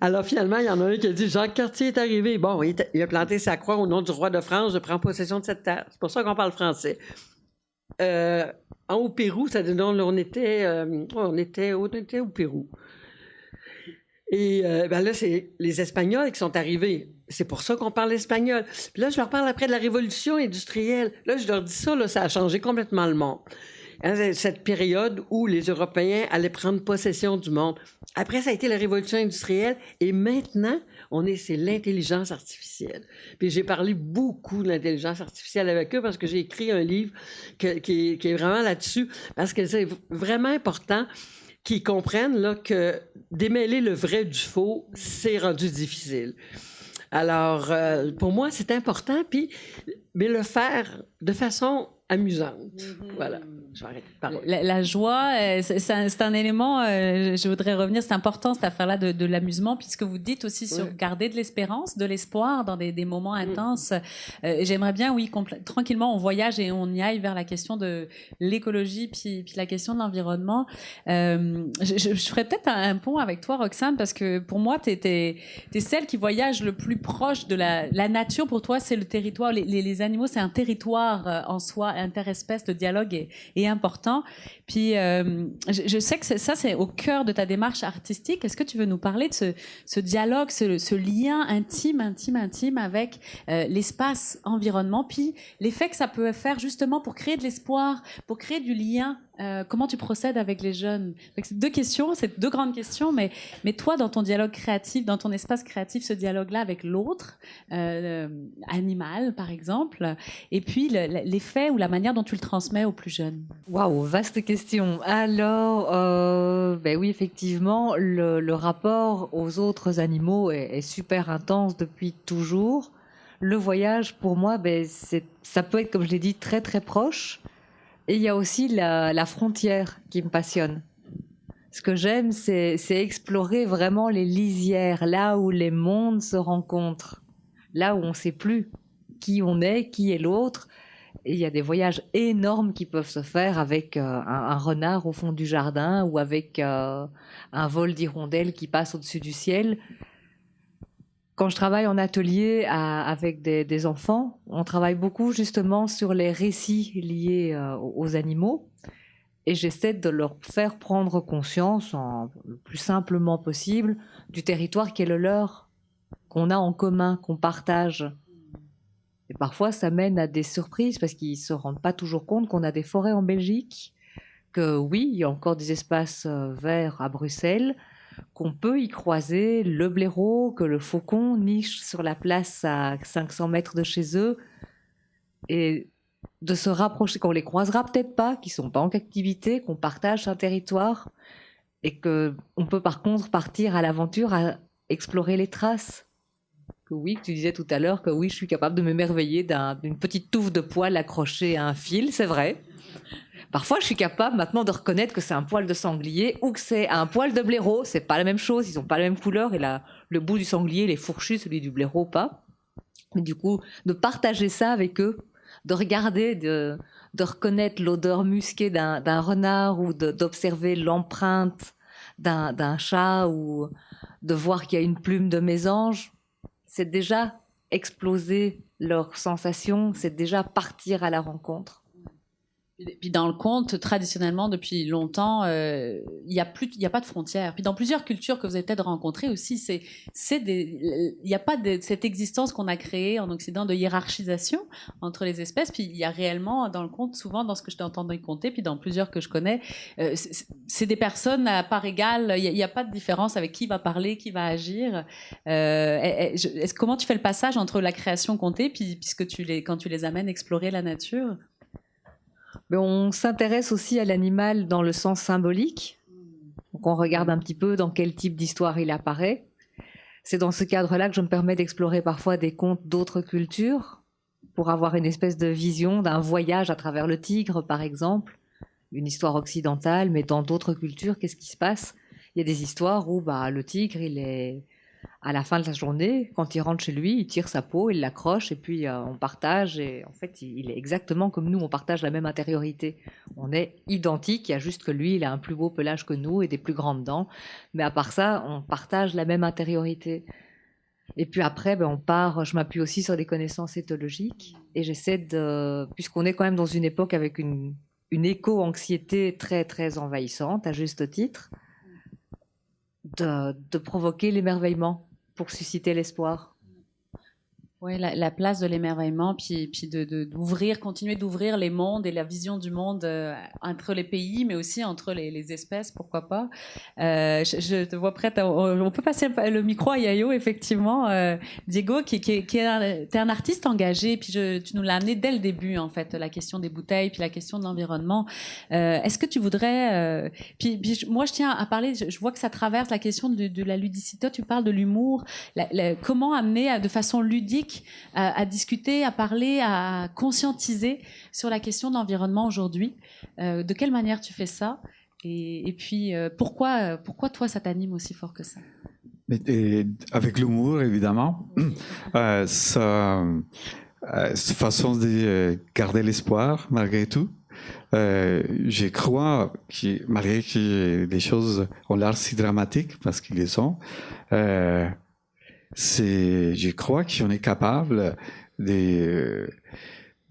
Alors, finalement, il y en a un qui a dit, Jacques-Cartier est arrivé. Bon, il a planté sa croix au nom du roi de France, je prends possession de cette terre. C'est pour ça qu'on parle français. Au Pérou, on était au Pérou. Et là, c'est les Espagnols qui sont arrivés. C'est pour ça qu'on parle espagnol. Puis là, je leur parle après de la révolution industrielle. Là, je leur dis ça, là, ça a changé complètement le monde. Hein, cette période où les Européens allaient prendre possession du monde. Après, ça a été la révolution industrielle. Et maintenant, c'est l'intelligence artificielle. Puis j'ai parlé beaucoup de l'intelligence artificielle avec eux parce que j'ai écrit un livre qui est vraiment là-dessus. Parce que c'est vraiment important qu'ils comprennent là, que démêler le vrai du faux, c'est rendu difficile. Alors, pour moi, c'est important, mais le faire de façon amusante. Voilà, je vais arrêter de parler. La joie, c'est un élément, je voudrais revenir, c'est important cette affaire-là de l'amusement, puisque vous dites aussi sur garder de l'espérance, de l'espoir dans des moments intenses. J'aimerais bien, oui, tranquillement, on voyage et on y aille vers la question de l'écologie, puis la question de l'environnement. Je ferais peut-être un pont avec toi, Roxane, parce que pour moi, t'es celle qui voyage le plus proche de la nature. Pour toi, c'est le territoire, les animaux, c'est un territoire l'espoir en soi, interespèce, le dialogue est important. Puis, je sais que ça, c'est au cœur de ta démarche artistique. Est-ce que tu veux nous parler de ce dialogue, ce lien intime avec l'espace environnement, puis l'effet que ça peut faire justement pour créer de l'espoir, pour créer du lien? Comment tu procèdes avec les jeunes? Donc, c'est deux questions, c'est deux grandes questions, mais toi, dans ton dialogue créatif, dans ton espace créatif, ce dialogue-là avec l'autre, animal par exemple, et puis l'effet ou la manière dont tu le transmets aux plus jeunes. Waouh, vaste question. Alors, ben oui, effectivement, le rapport aux autres animaux est super intense depuis toujours. Le voyage, pour moi, ça peut être, comme je l'ai dit, très très proche. Et il y a aussi la frontière qui me passionne. Ce que j'aime, c'est explorer vraiment les lisières, là où les mondes se rencontrent, là où on ne sait plus qui on est, qui est l'autre. Et il y a des voyages énormes qui peuvent se faire avec un renard au fond du jardin ou avec un vol d'hirondelles qui passe au-dessus du ciel. Quand je travaille en atelier avec des enfants, on travaille beaucoup justement sur les récits liés aux animaux et j'essaie de leur faire prendre conscience, le plus simplement possible, du territoire qui est le leur, qu'on a en commun, qu'on partage. Et parfois, ça mène à des surprises parce qu'ils ne se rendent pas toujours compte qu'on a des forêts en Belgique, que oui, il y a encore des espaces verts à Bruxelles, qu'on peut y croiser le blaireau, que le faucon niche sur la place à 500 mètres de chez eux, et de se rapprocher, qu'on les croisera peut-être pas, qu'ils sont pas en captivité, qu'on partage un territoire, et qu'on peut par contre partir à l'aventure à explorer les traces. Que oui, tu disais tout à l'heure que oui, je suis capable de m'émerveiller d'une petite touffe de poils accrochée à un fil, c'est vrai. Parfois, je suis capable maintenant de reconnaître que c'est un poil de sanglier ou que c'est un poil de blaireau. C'est pas la même chose, ils n'ont pas la même couleur et le bout du sanglier, il est fourchu, celui du blaireau pas. Mais du coup, de partager ça avec eux, de regarder, de reconnaître l'odeur musquée d'un renard ou d'observer l'empreinte d'un chat ou de voir qu'il y a une plume de mésange, c'est déjà exploser leurs sensations, c'est déjà partir à la rencontre. Et puis dans le conte, traditionnellement, depuis longtemps, il y a pas de frontières. Puis dans plusieurs cultures que vous avez peut-être rencontrées aussi, il n'y a pas cette existence qu'on a créée en Occident de hiérarchisation entre les espèces. Puis il y a réellement dans le conte, souvent dans ce que je t'ai entendu conter, puis dans plusieurs que je connais, c'est des personnes à part égale. Il n'y a pas de différence avec qui va parler, qui va agir. Comment tu fais le passage entre la création contée, puis quand tu les amènes explorer la nature? Mais on s'intéresse aussi à l'animal dans le sens symbolique. Donc on regarde un petit peu dans quel type d'histoire il apparaît. C'est dans ce cadre-là que je me permets d'explorer parfois des contes d'autres cultures pour avoir une espèce de vision d'un voyage à travers le tigre, par exemple. Une histoire occidentale, mais dans d'autres cultures, qu'est-ce qui se passe? Il y a des histoires où le tigre, il est... À la fin de la journée, quand il rentre chez lui, il tire sa peau, il l'accroche et puis on partage. Et en fait, il est exactement comme nous, on partage la même intériorité. On est identiques, il y a juste que lui, il a un plus beau pelage que nous et des plus grandes dents. Mais à part ça, on partage la même intériorité. Et puis après, je m'appuie aussi sur des connaissances éthologiques et j'essaie puisqu'on est quand même dans une époque avec une éco-anxiété très, très envahissante, à juste titre, de provoquer l'émerveillement pour susciter l'espoir. Oui, la place de l'émerveillement, puis d'ouvrir, continuer d'ouvrir les mondes et la vision du monde entre les pays, mais aussi entre les espèces, pourquoi pas. Je te vois prête, on peut passer le micro à Yayo, effectivement. Diego, t'es un artiste engagé, puis tu nous l'as amené dès le début, en fait, la question des bouteilles, puis la question de l'environnement. Est-ce que tu voudrais... Puis moi, je tiens à parler, je vois que ça traverse la question de la ludicité, tu parles de l'humour, comment amener de façon ludique à discuter, à parler, à conscientiser sur la question de l'environnement aujourd'hui. De quelle manière tu fais ça? Et puis, pourquoi toi, ça t'anime aussi fort que ça? Avec l'humour, évidemment. Cette façon de garder l'espoir, malgré tout. Je crois que, malgré que les choses ont l'air si dramatiques, parce qu'ils les sont, je crois qu'on est capable de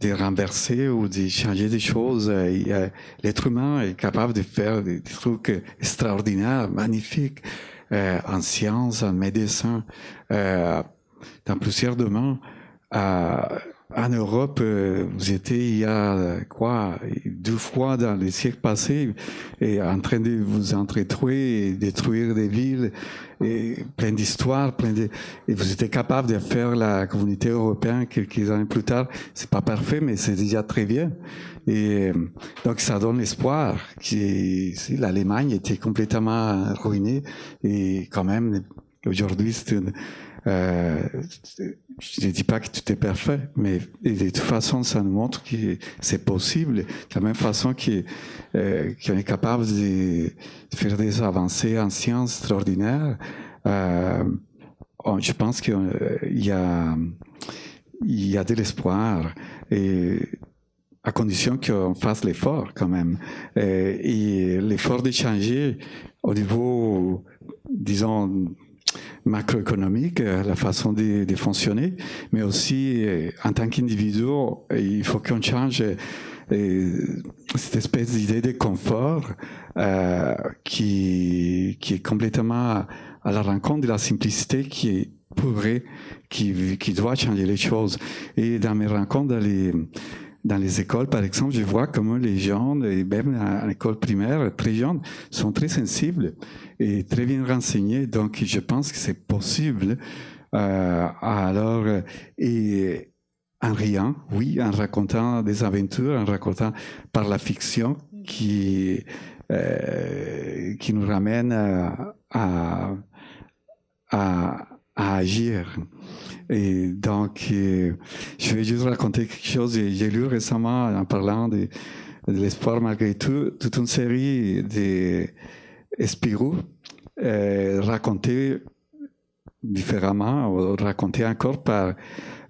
de renverser ou de changer des choses. L'être humain est capable de faire des trucs extraordinaires, magnifiques, en sciences, en médecine, dans plusieurs domaines. En Europe, vous étiez il y a 2 fois dans les siècles passés et en train de vous entretuer et détruire des villes, et plein d'histoires, et vous étiez capable de faire la communauté européenne quelques années plus tard. C'est pas parfait, mais c'est déjà très bien. Et donc ça donne l'espoir. L'Allemagne était complètement ruinée et quand même aujourd'hui c'est je ne dis pas que tout est parfait, mais de toute façon, ça nous montre que c'est possible. De la même façon qu'on est capable de faire des avancées en sciences extraordinaires, je pense qu'il y a de l'espoir, et à condition qu'on fasse l'effort quand même. Et l'effort de changer au niveau, disons, macroéconomique, la façon de fonctionner, mais aussi en tant qu'individu, il faut qu'on change cette espèce d'idée de confort qui est complètement à la rencontre de la simplicité qui doit changer les choses. Et dans mes rencontres dans les écoles, par exemple, je vois comment les gens, et même à l'école primaire, très jeunes, sont très sensibles et très bien renseignés. Donc, je pense que c'est possible. Et en riant, oui, en racontant des aventures, en racontant par la fiction qui nous ramène à agir. Et donc, je vais juste raconter quelque chose. J'ai lu récemment, en parlant de l'espoir malgré tout, toute une série d'Espirou racontés différemment, ou racontés encore par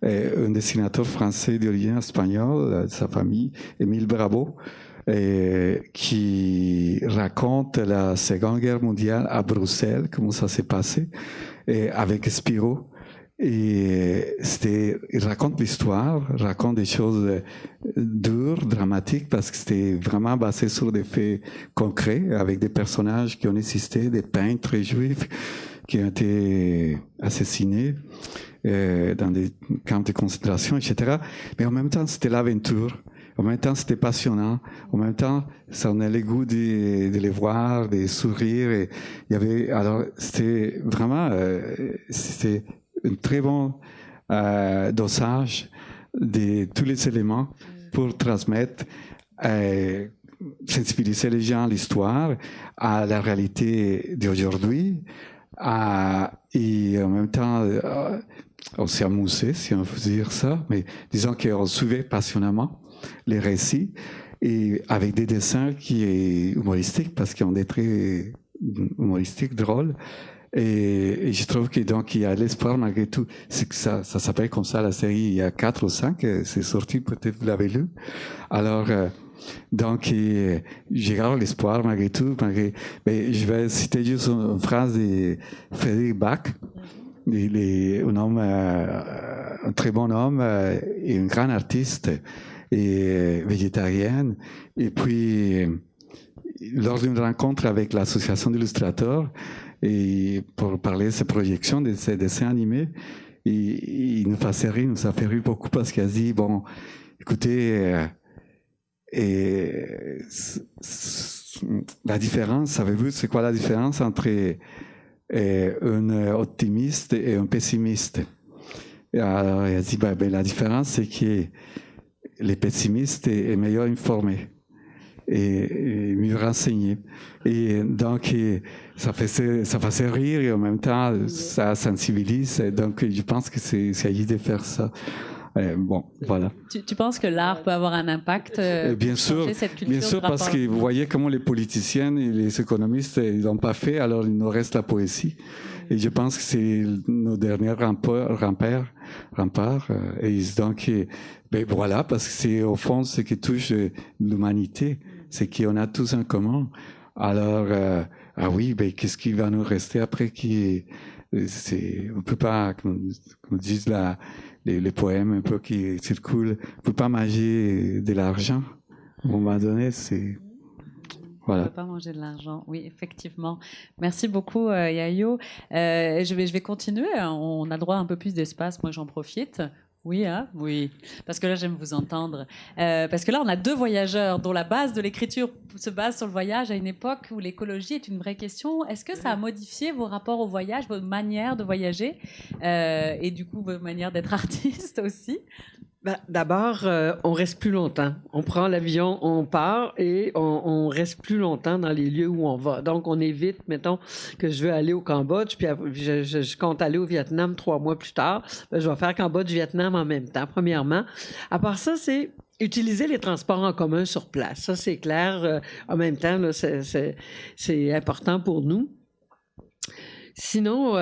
un dessinateur français d'origine espagnole, de sa famille, Émile Bravo, qui raconte la Seconde Guerre mondiale à Bruxelles, comment ça s'est passé, avec Spirou. Et il raconte l'histoire, raconte des choses dures, dramatiques, parce que c'était vraiment basé sur des faits concrets, avec des personnages qui ont existé, des peintres juifs qui ont été assassinés dans des camps de concentration, etc. Mais en même temps, c'était l'aventure. En même temps, c'était passionnant. En même temps, ça en a le goût de les voir, de sourire. Et il y avait, alors, c'était vraiment, c'était un très bon dosage de tous les éléments pour transmettre, sensibiliser les gens à l'histoire, à la réalité d'aujourd'hui, et en même temps, on s'est amusé, si on peut dire ça, mais disons qu'on suivait passionnément les récits, et avec des dessins qui est humoristiques, parce qu'on est très humoristique, drôle. Et je trouve que donc il y a l'espoir malgré tout. C'est que ça s'appelle comme ça la série. Il y a 4 ou 5, c'est sorti, peut-être vous l'avez lu. Alors donc je garde l'espoir malgré tout. Mais je vais citer juste une phrase de Frédéric Bach. Il est un homme, un très bon homme et un grand artiste et végétarien. Et puis lors d'une rencontre avec l'association d'illustrateurs, et pour parler de ces projections, de ces dessins animés, il nous a fait rire beaucoup parce qu'il a dit, bon, écoutez, la différence, savez-vous, c'est quoi la différence entre un optimiste et un pessimiste? Et alors, il a dit, la différence, c'est que les pessimistes est meilleur informé et mieux renseigné. Et donc, ça faisait rire et en même temps, ça sensibilise. Donc, je pense que c'est agit de faire ça. Bon, voilà. Tu penses que l'art peut avoir un impact bien sûr, cette culture bien sûr, parce que vous voyez comment les politiciens et les économistes, ils l'ont pas fait, alors il nous reste la poésie. Et je pense que c'est nos derniers remparts. Et donc, voilà, parce que c'est au fond ce qui touche l'humanité, c'est qu'on a tous en commun. Alors, oui, qu'est-ce qui va nous rester après qui On ne peut pas, comme disent les poèmes un peu qui circulent, on ne peut pas manger de l'argent. À un moment donné, c'est... Voilà. On ne peut pas manger de l'argent, oui, effectivement. Merci beaucoup, Yayo. Je vais continuer. On a le droit à un peu plus d'espace. Moi, j'en profite. Oui, hein? Oui. Parce que là, j'aime vous entendre. Parce que là, on a deux voyageurs dont la base de l'écriture se base sur le voyage à une époque où l'écologie est une vraie question. Est-ce que ça a modifié vos rapports au voyage, vos manières de voyager et du coup, vos manières d'être artiste aussi? D'abord, on reste plus longtemps. On prend l'avion, on part et on reste plus longtemps dans les lieux où on va. Donc, on évite, mettons, que je veux aller au Cambodge, puis je compte aller au Vietnam 3 mois plus tard. Je vais faire Cambodge-Vietnam en même temps, premièrement. À part ça, c'est utiliser les transports en commun sur place. Ça, c'est clair. En même temps, là, c'est important pour nous. Sinon,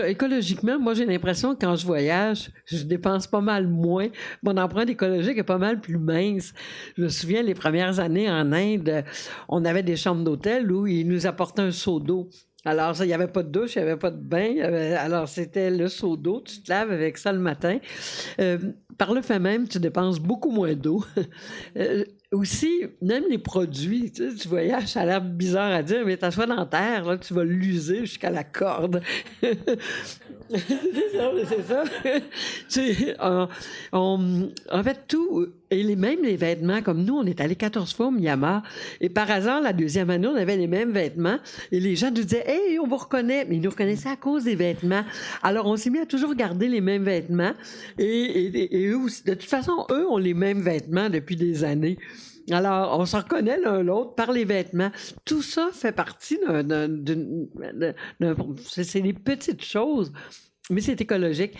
écologiquement, moi, j'ai l'impression que quand je voyage, je dépense pas mal moins. Mon empreinte écologique est pas mal plus mince. Je me souviens, les premières années en Inde, on avait des chambres d'hôtel où ils nous apportaient un seau d'eau. Alors, il n'y avait pas de douche, il n'y avait pas de bain. Alors, c'était le seau d'eau. Tu te laves avec ça le matin. Par le fait même, tu dépenses beaucoup moins d'eau. Aussi, même les produits, tu voyages, ça a l'air bizarre à dire, mais t'assois dans la terre, là, tu vas l'user jusqu'à la corde. c'est ça. En fait, tout, et même les vêtements, comme nous, on est allé 14 fois au Myanmar, et par hasard, la deuxième année, on avait les mêmes vêtements, et les gens nous disaient « Hey, on vous reconnaît », mais ils nous reconnaissaient à cause des vêtements. Alors, on s'est mis à toujours garder les mêmes vêtements, et eux aussi, de toute façon, eux ont les mêmes vêtements depuis des années. Alors, on se reconnaît l'un l'autre par les vêtements. Tout ça fait partie c'est des petites choses, mais c'est écologique.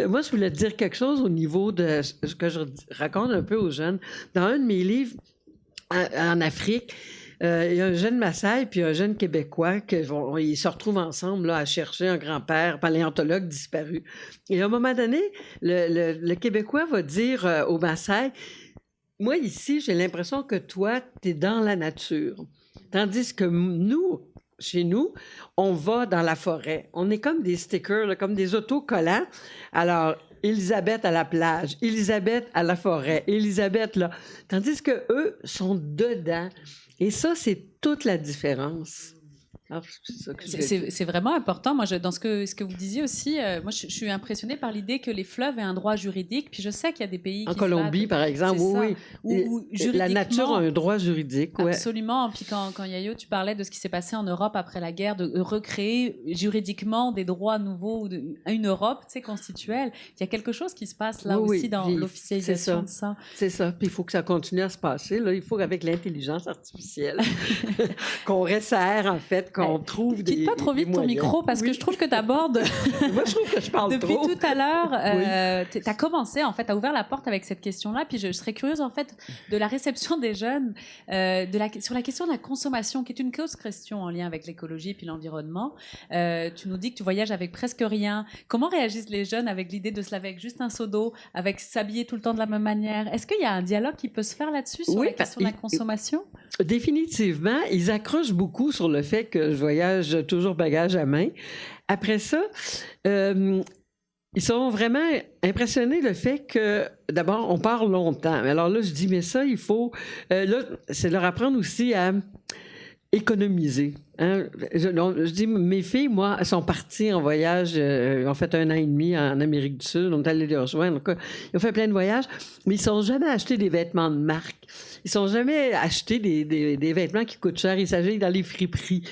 Moi, je voulais te dire quelque chose au niveau de ce que je raconte un peu aux jeunes. Dans un de mes livres, en Afrique, il y a un jeune Maasai puis un jeune Québécois ils se retrouvent ensemble là, à chercher un grand-père paléontologue disparu. Et à un moment donné, le Québécois va dire au Maasai: moi, ici, j'ai l'impression que toi, tu es dans la nature. Tandis que nous, chez nous, on va dans la forêt. On est comme des stickers, là, comme des autocollants. Alors, Elisabeth à la plage, Elisabeth à la forêt, Elisabeth là. Tandis que eux sont dedans. Et ça, c'est toute la différence. C'est vraiment important. Moi, dans ce que vous disiez aussi, moi, je suis impressionnée par l'idée que les fleuves aient un droit juridique. Puis je sais qu'il y a des pays en Colombie, par exemple, oui. Où la nature a un droit juridique. Ouais. Absolument. Puis quand Yayo, tu parlais de ce qui s'est passé en Europe après la guerre, de recréer juridiquement des droits nouveaux, une Europe, tu sais, constituelle. Il y a quelque chose qui se passe là aussi dans l'officialisation de ça. C'est ça. Puis il faut que ça continue à se passer. Là. Il faut qu'avec l'intelligence artificielle, qu'on resserre, en fait, qu'on trouve des. Quitte pas trop vite ton micro parce que je trouve que tu abordes. Moi, je trouve que je parle depuis trop. Depuis tout à l'heure, tu as commencé, en fait, à ouvrir la porte avec cette question-là. Puis je serais curieuse, en fait, de la réception des jeunes sur la question de la consommation, qui est une cause question en lien avec l'écologie puis l'environnement. Tu nous dis que tu voyages avec presque rien. Comment réagissent les jeunes avec l'idée de se laver avec juste un seau d'eau, avec s'habiller tout le temps de la même manière? Est-ce qu'il y a un dialogue qui peut se faire là-dessus sur la question de la consommation? Définitivement. Ils accrochent beaucoup sur le fait que je voyage toujours bagage à main. Après ça, ils sont vraiment impressionnés le fait que, d'abord, on part longtemps. Alors là, je dis, mais ça, il faut... là, c'est leur apprendre aussi à économiser. Hein? Je dis, mes filles, moi, elles sont parties en voyage, ils ont fait 1 an et demi en Amérique du Sud, on est allés les rejoindre. Donc, ils ont fait plein de voyages, mais ils ne sont jamais achetés des vêtements de marque. Ils ne sont jamais achetés des vêtements qui coûtent cher. Il s'agit dans les friperies.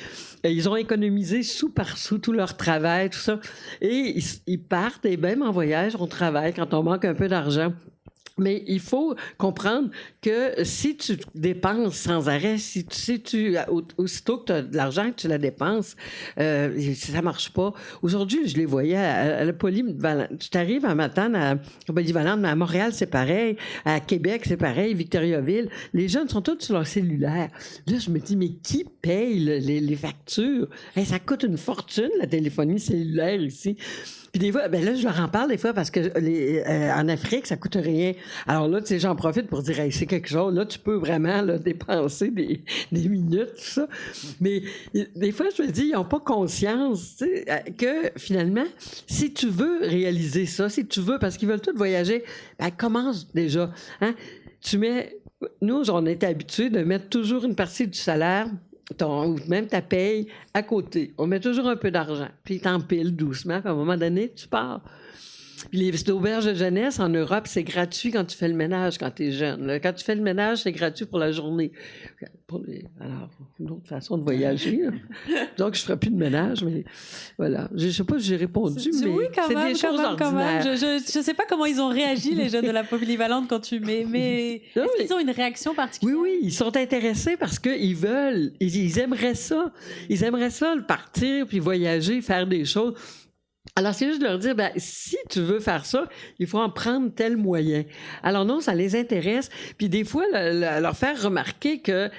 Et ils ont économisé sou par sou tout leur travail, tout ça. Et ils partent, et même en voyage, on travaille quand on manque un peu d'argent. Mais il faut comprendre que si tu dépenses sans arrêt, aussitôt que tu as de l'argent, que tu la dépenses, ça marche pas. Aujourd'hui, je les voyais à la polyvalente. Tu t'arrives à Matane, à polyvalente, mais à Montréal, c'est pareil. À Québec, c'est pareil. Victoriaville. Les jeunes sont tous sur leur cellulaire. Là, je me dis, mais qui paye les factures? Ça coûte une fortune, la téléphonie cellulaire ici. Puis des fois, ben là, je leur en parle des fois parce que en Afrique, ça coûte rien. Alors là, tu sais, j'en profite pour dire, hey, c'est quelque chose. Là, tu peux vraiment là, dépenser des minutes, tout ça. Mais des fois, je me dis, ils n'ont pas conscience, tu sais, que finalement, si tu veux réaliser ça, si tu veux, parce qu'ils veulent tous voyager, ben commence déjà. Hein? Nous, on est habitués de mettre toujours une partie du salaire, ou même ta paye, à côté. On met toujours un peu d'argent, puis t'empiles doucement, puis à un moment donné, tu pars. Puis les auberges de jeunesse en Europe, c'est gratuit quand tu fais le ménage, quand tu es jeune. Là. Quand tu fais le ménage, c'est gratuit pour la journée. Alors, une autre façon de voyager. Donc, je ne ferai plus de ménage, mais voilà. Je ne sais pas si j'ai répondu, mais oui, c'est des choses ordinaires. Je ne sais pas comment ils ont réagi, les jeunes de la polyvalente, quand tu mets... Mais est-ce qu'ils ont une réaction particulière? Oui, ils sont intéressés parce qu'ils veulent, ils aimeraient ça. Ils aimeraient ça, partir, puis voyager, faire des choses. Alors, c'est juste de leur dire, ben, si tu veux faire ça, il faut en prendre tel moyen. Alors non, ça les intéresse. Puis des fois, leur faire remarquer que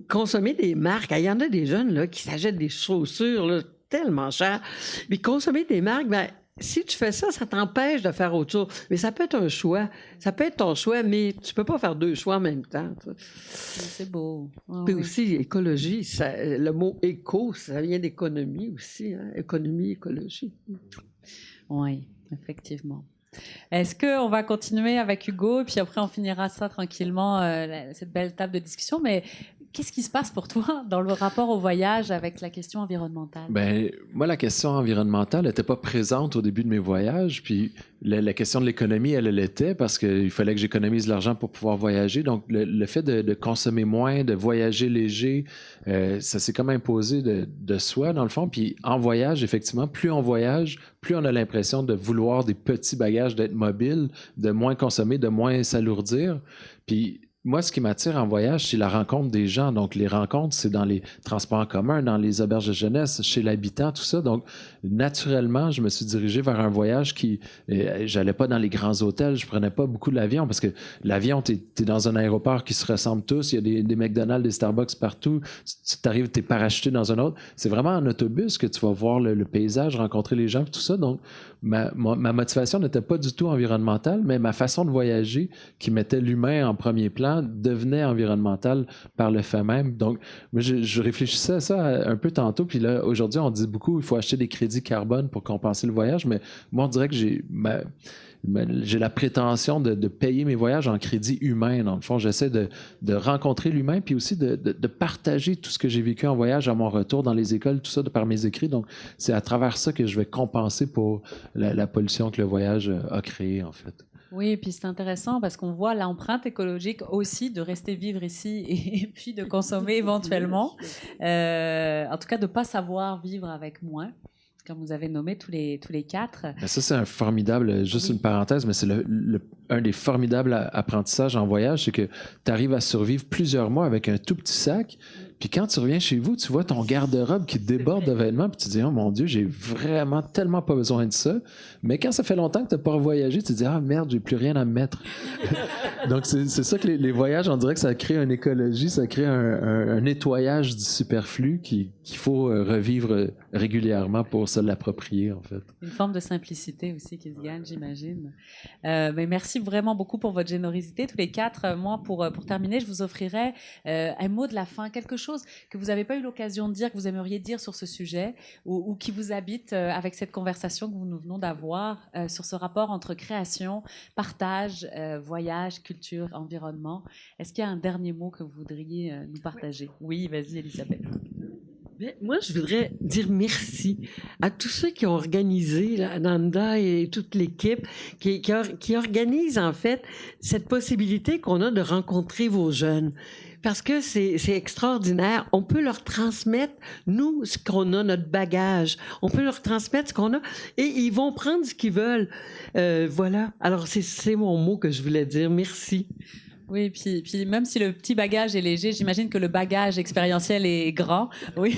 consommer des marques, il y en a des jeunes là, qui s'achètent des chaussures là, tellement chères. Puis consommer des marques, ben, si tu fais ça, ça t'empêche de faire autre chose. Mais ça peut être un choix. Ça peut être ton choix, mais tu peux pas faire deux choix en même temps. C'est beau. Oh, puis aussi, écologie, le mot « éco », ça vient d'économie aussi. Hein? Économie, écologie. Oui, effectivement. Est-ce qu'on va continuer avec Hugo, puis après on finira ça tranquillement, cette belle table de discussion, mais qu'est-ce qui se passe pour toi dans le rapport au voyage avec la question environnementale? Ben, moi, la question environnementale n'était pas présente au début de mes voyages. Puis la question de l'économie, elle l'était parce qu'il fallait que j'économise l'argent pour pouvoir voyager. Donc, le fait de consommer moins, de voyager léger, ça s'est comme imposé de soi, dans le fond. Puis en voyage, effectivement, plus on voyage, plus on a l'impression de vouloir des petits bagages, d'être mobile, de moins consommer, de moins s'alourdir. Puis moi, ce qui m'attire en voyage, c'est la rencontre des gens. Donc, les rencontres, c'est dans les transports en commun, dans les auberges de jeunesse, chez l'habitant, tout ça. Donc, naturellement, je me suis dirigé vers un voyage qui... j'allais pas dans les grands hôtels, je prenais pas beaucoup l'avion parce que l'avion, t'es dans un aéroport qui se ressemble tous. Il y a des McDonald's, des Starbucks partout. Tu t'arrives, t'es parachuté dans un autre. C'est vraiment en autobus que tu vas voir le paysage, rencontrer les gens, tout ça. Donc, ma motivation n'était pas du tout environnementale, mais ma façon de voyager qui mettait l'humain en premier plan devenait environnementale par le fait même. Donc, moi, je réfléchissais à ça un peu tantôt, puis là, aujourd'hui, on dit beaucoup, il faut acheter des crédits carbone pour compenser le voyage, mais moi, on dirait que j'ai la prétention de payer mes voyages en crédit humain. Dans le fond, j'essaie de rencontrer l'humain, puis aussi de partager tout ce que j'ai vécu en voyage à mon retour dans les écoles, tout ça par mes écrits. Donc, c'est à travers ça que je vais compenser pour la pollution que le voyage a créée, en fait. Oui, et puis c'est intéressant parce qu'on voit l'empreinte écologique aussi de rester vivre ici et puis de consommer éventuellement. En tout cas, de ne pas savoir vivre avec moins, comme vous avez nommé tous les quatre. Mais ça, c'est un formidable, juste une parenthèse, mais c'est un des formidables apprentissages en voyage, c'est que tu arrives à survivre plusieurs mois avec un tout petit sac. Puis quand tu reviens chez vous, tu vois ton garde-robe qui déborde de vêtements, puis tu te dis « Oh mon Dieu, j'ai vraiment tellement pas besoin de ça. » Mais quand ça fait longtemps que tu n'as pas voyagé, tu te dis « Ah merde, j'ai plus rien à me mettre. » Donc c'est ça que les voyages, on dirait que ça crée une écologie, ça crée un nettoyage du superflu qu'il faut revivre régulièrement pour se l'approprier, en fait. Une forme de simplicité aussi qui se gagne, j'imagine. Mais merci vraiment beaucoup pour votre générosité, tous les quatre. Moi, pour terminer, je vous offrirai un mot de la fin, quelque chose que vous n'avez pas eu l'occasion de dire, que vous aimeriez dire sur ce sujet, ou qui vous habite avec cette conversation que nous venons d'avoir sur ce rapport entre création, partage, voyage, culture, environnement. Est-ce qu'il y a un dernier mot que vous voudriez nous partager? Oui, vas-y, Elisabeth. Mais moi, je voudrais dire merci à tous ceux qui ont organisé, là, Nanda et toute l'équipe, qui organisent en fait cette possibilité qu'on a de rencontrer vos jeunes. Parce que c'est extraordinaire. On peut leur transmettre, nous, ce qu'on a, notre bagage. On peut leur transmettre ce qu'on a et ils vont prendre ce qu'ils veulent. Voilà. Alors, c'est mon mot que je voulais dire. Merci. Oui, puis même si le petit bagage est léger, j'imagine que le bagage expérientiel est grand. Oui.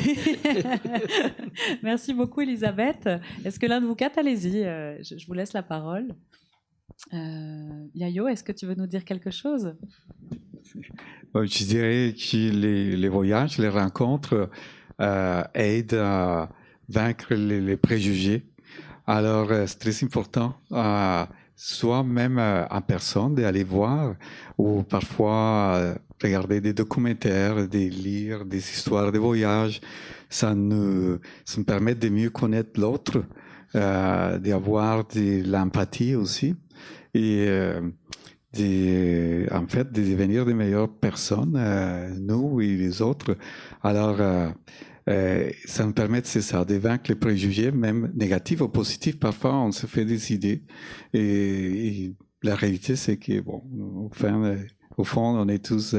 Merci beaucoup, Elisabeth. Est-ce que l'un de vous quatre, allez-y, je vous laisse la parole. Yayo, est-ce que tu veux nous dire quelque chose? Je dirais que les voyages, les rencontres aident à vaincre les préjugés, Alors, c'est très important, soit même en personne, d'aller voir, ou parfois regarder des documentaires, de lire des histoires de voyage. Ça me permet de mieux connaître l'autre, d'avoir de l'empathie aussi, et en fait, de devenir de meilleures personnes, nous et les autres. Alors, ça me permet, c'est ça, de vaincre les préjugés, même négatifs ou positifs. Parfois, on se fait des idées. Et la réalité, c'est que, bon, au fond, on est tous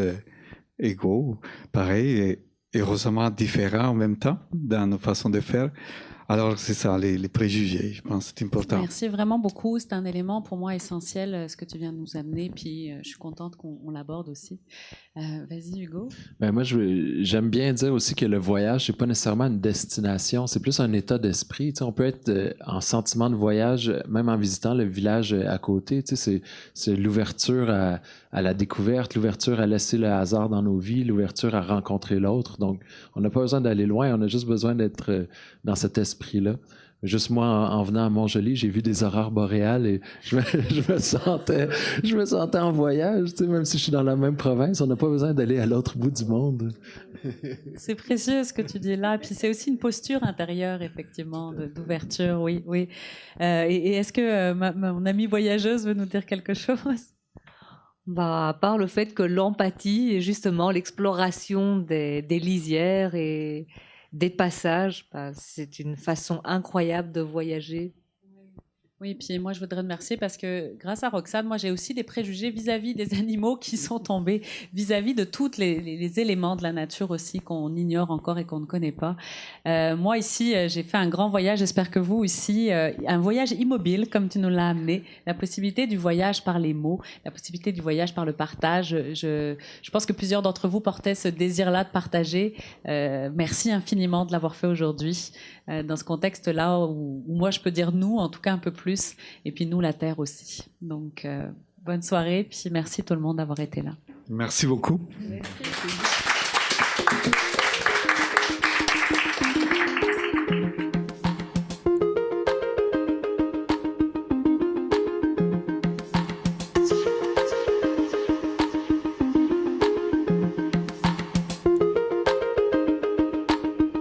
égaux, pareil, et heureusement différents en même temps dans nos façons de faire. Alors, c'est ça, les préjugés, je pense que c'est important. Merci vraiment beaucoup. C'est un élément pour moi essentiel, ce que tu viens de nous amener. Puis, je suis contente qu'on l'aborde aussi. Vas-y, Hugo. Ben moi, j'aime bien dire aussi que le voyage, c'est pas nécessairement une destination, c'est plus un état d'esprit. Tu sais, on peut être en sentiment de voyage, même en visitant le village à côté. Tu sais, c'est l'ouverture à la découverte, l'ouverture à laisser le hasard dans nos vies, l'ouverture à rencontrer l'autre. Donc, on n'a pas besoin d'aller loin, on a juste besoin d'être dans cet esprit-là. Juste moi, en venant à Montjoly, j'ai vu des aurores boréales et je me sentais en voyage, tu sais, même si je suis dans la même province, on n'a pas besoin d'aller à l'autre bout du monde. C'est précieux ce que tu dis là. Puis c'est aussi une posture intérieure, effectivement, d'ouverture, oui, oui. Et est-ce que mon amie voyageuse veut nous dire quelque chose? Bah, à part le fait que l'empathie et justement l'exploration des lisières et des passages, bah, c'est une façon incroyable de voyager. Oui, puis moi je voudrais remercier parce que grâce à Roxane, moi j'ai aussi des préjugés vis-à-vis des animaux qui sont tombés, vis-à-vis de tous les éléments de la nature aussi qu'on ignore encore et qu'on ne connaît pas. Moi ici, j'ai fait un grand voyage, j'espère que vous aussi, un voyage immobile comme tu nous l'as amené, la possibilité du voyage par les mots, la possibilité du voyage par le partage. Je pense que plusieurs d'entre vous portaient ce désir-là de partager. Merci infiniment de l'avoir fait aujourd'hui. Dans ce contexte-là où moi je peux dire nous, en tout cas un peu plus, et puis nous la Terre aussi. Donc bonne soirée, puis merci tout le monde d'avoir été là. Merci beaucoup.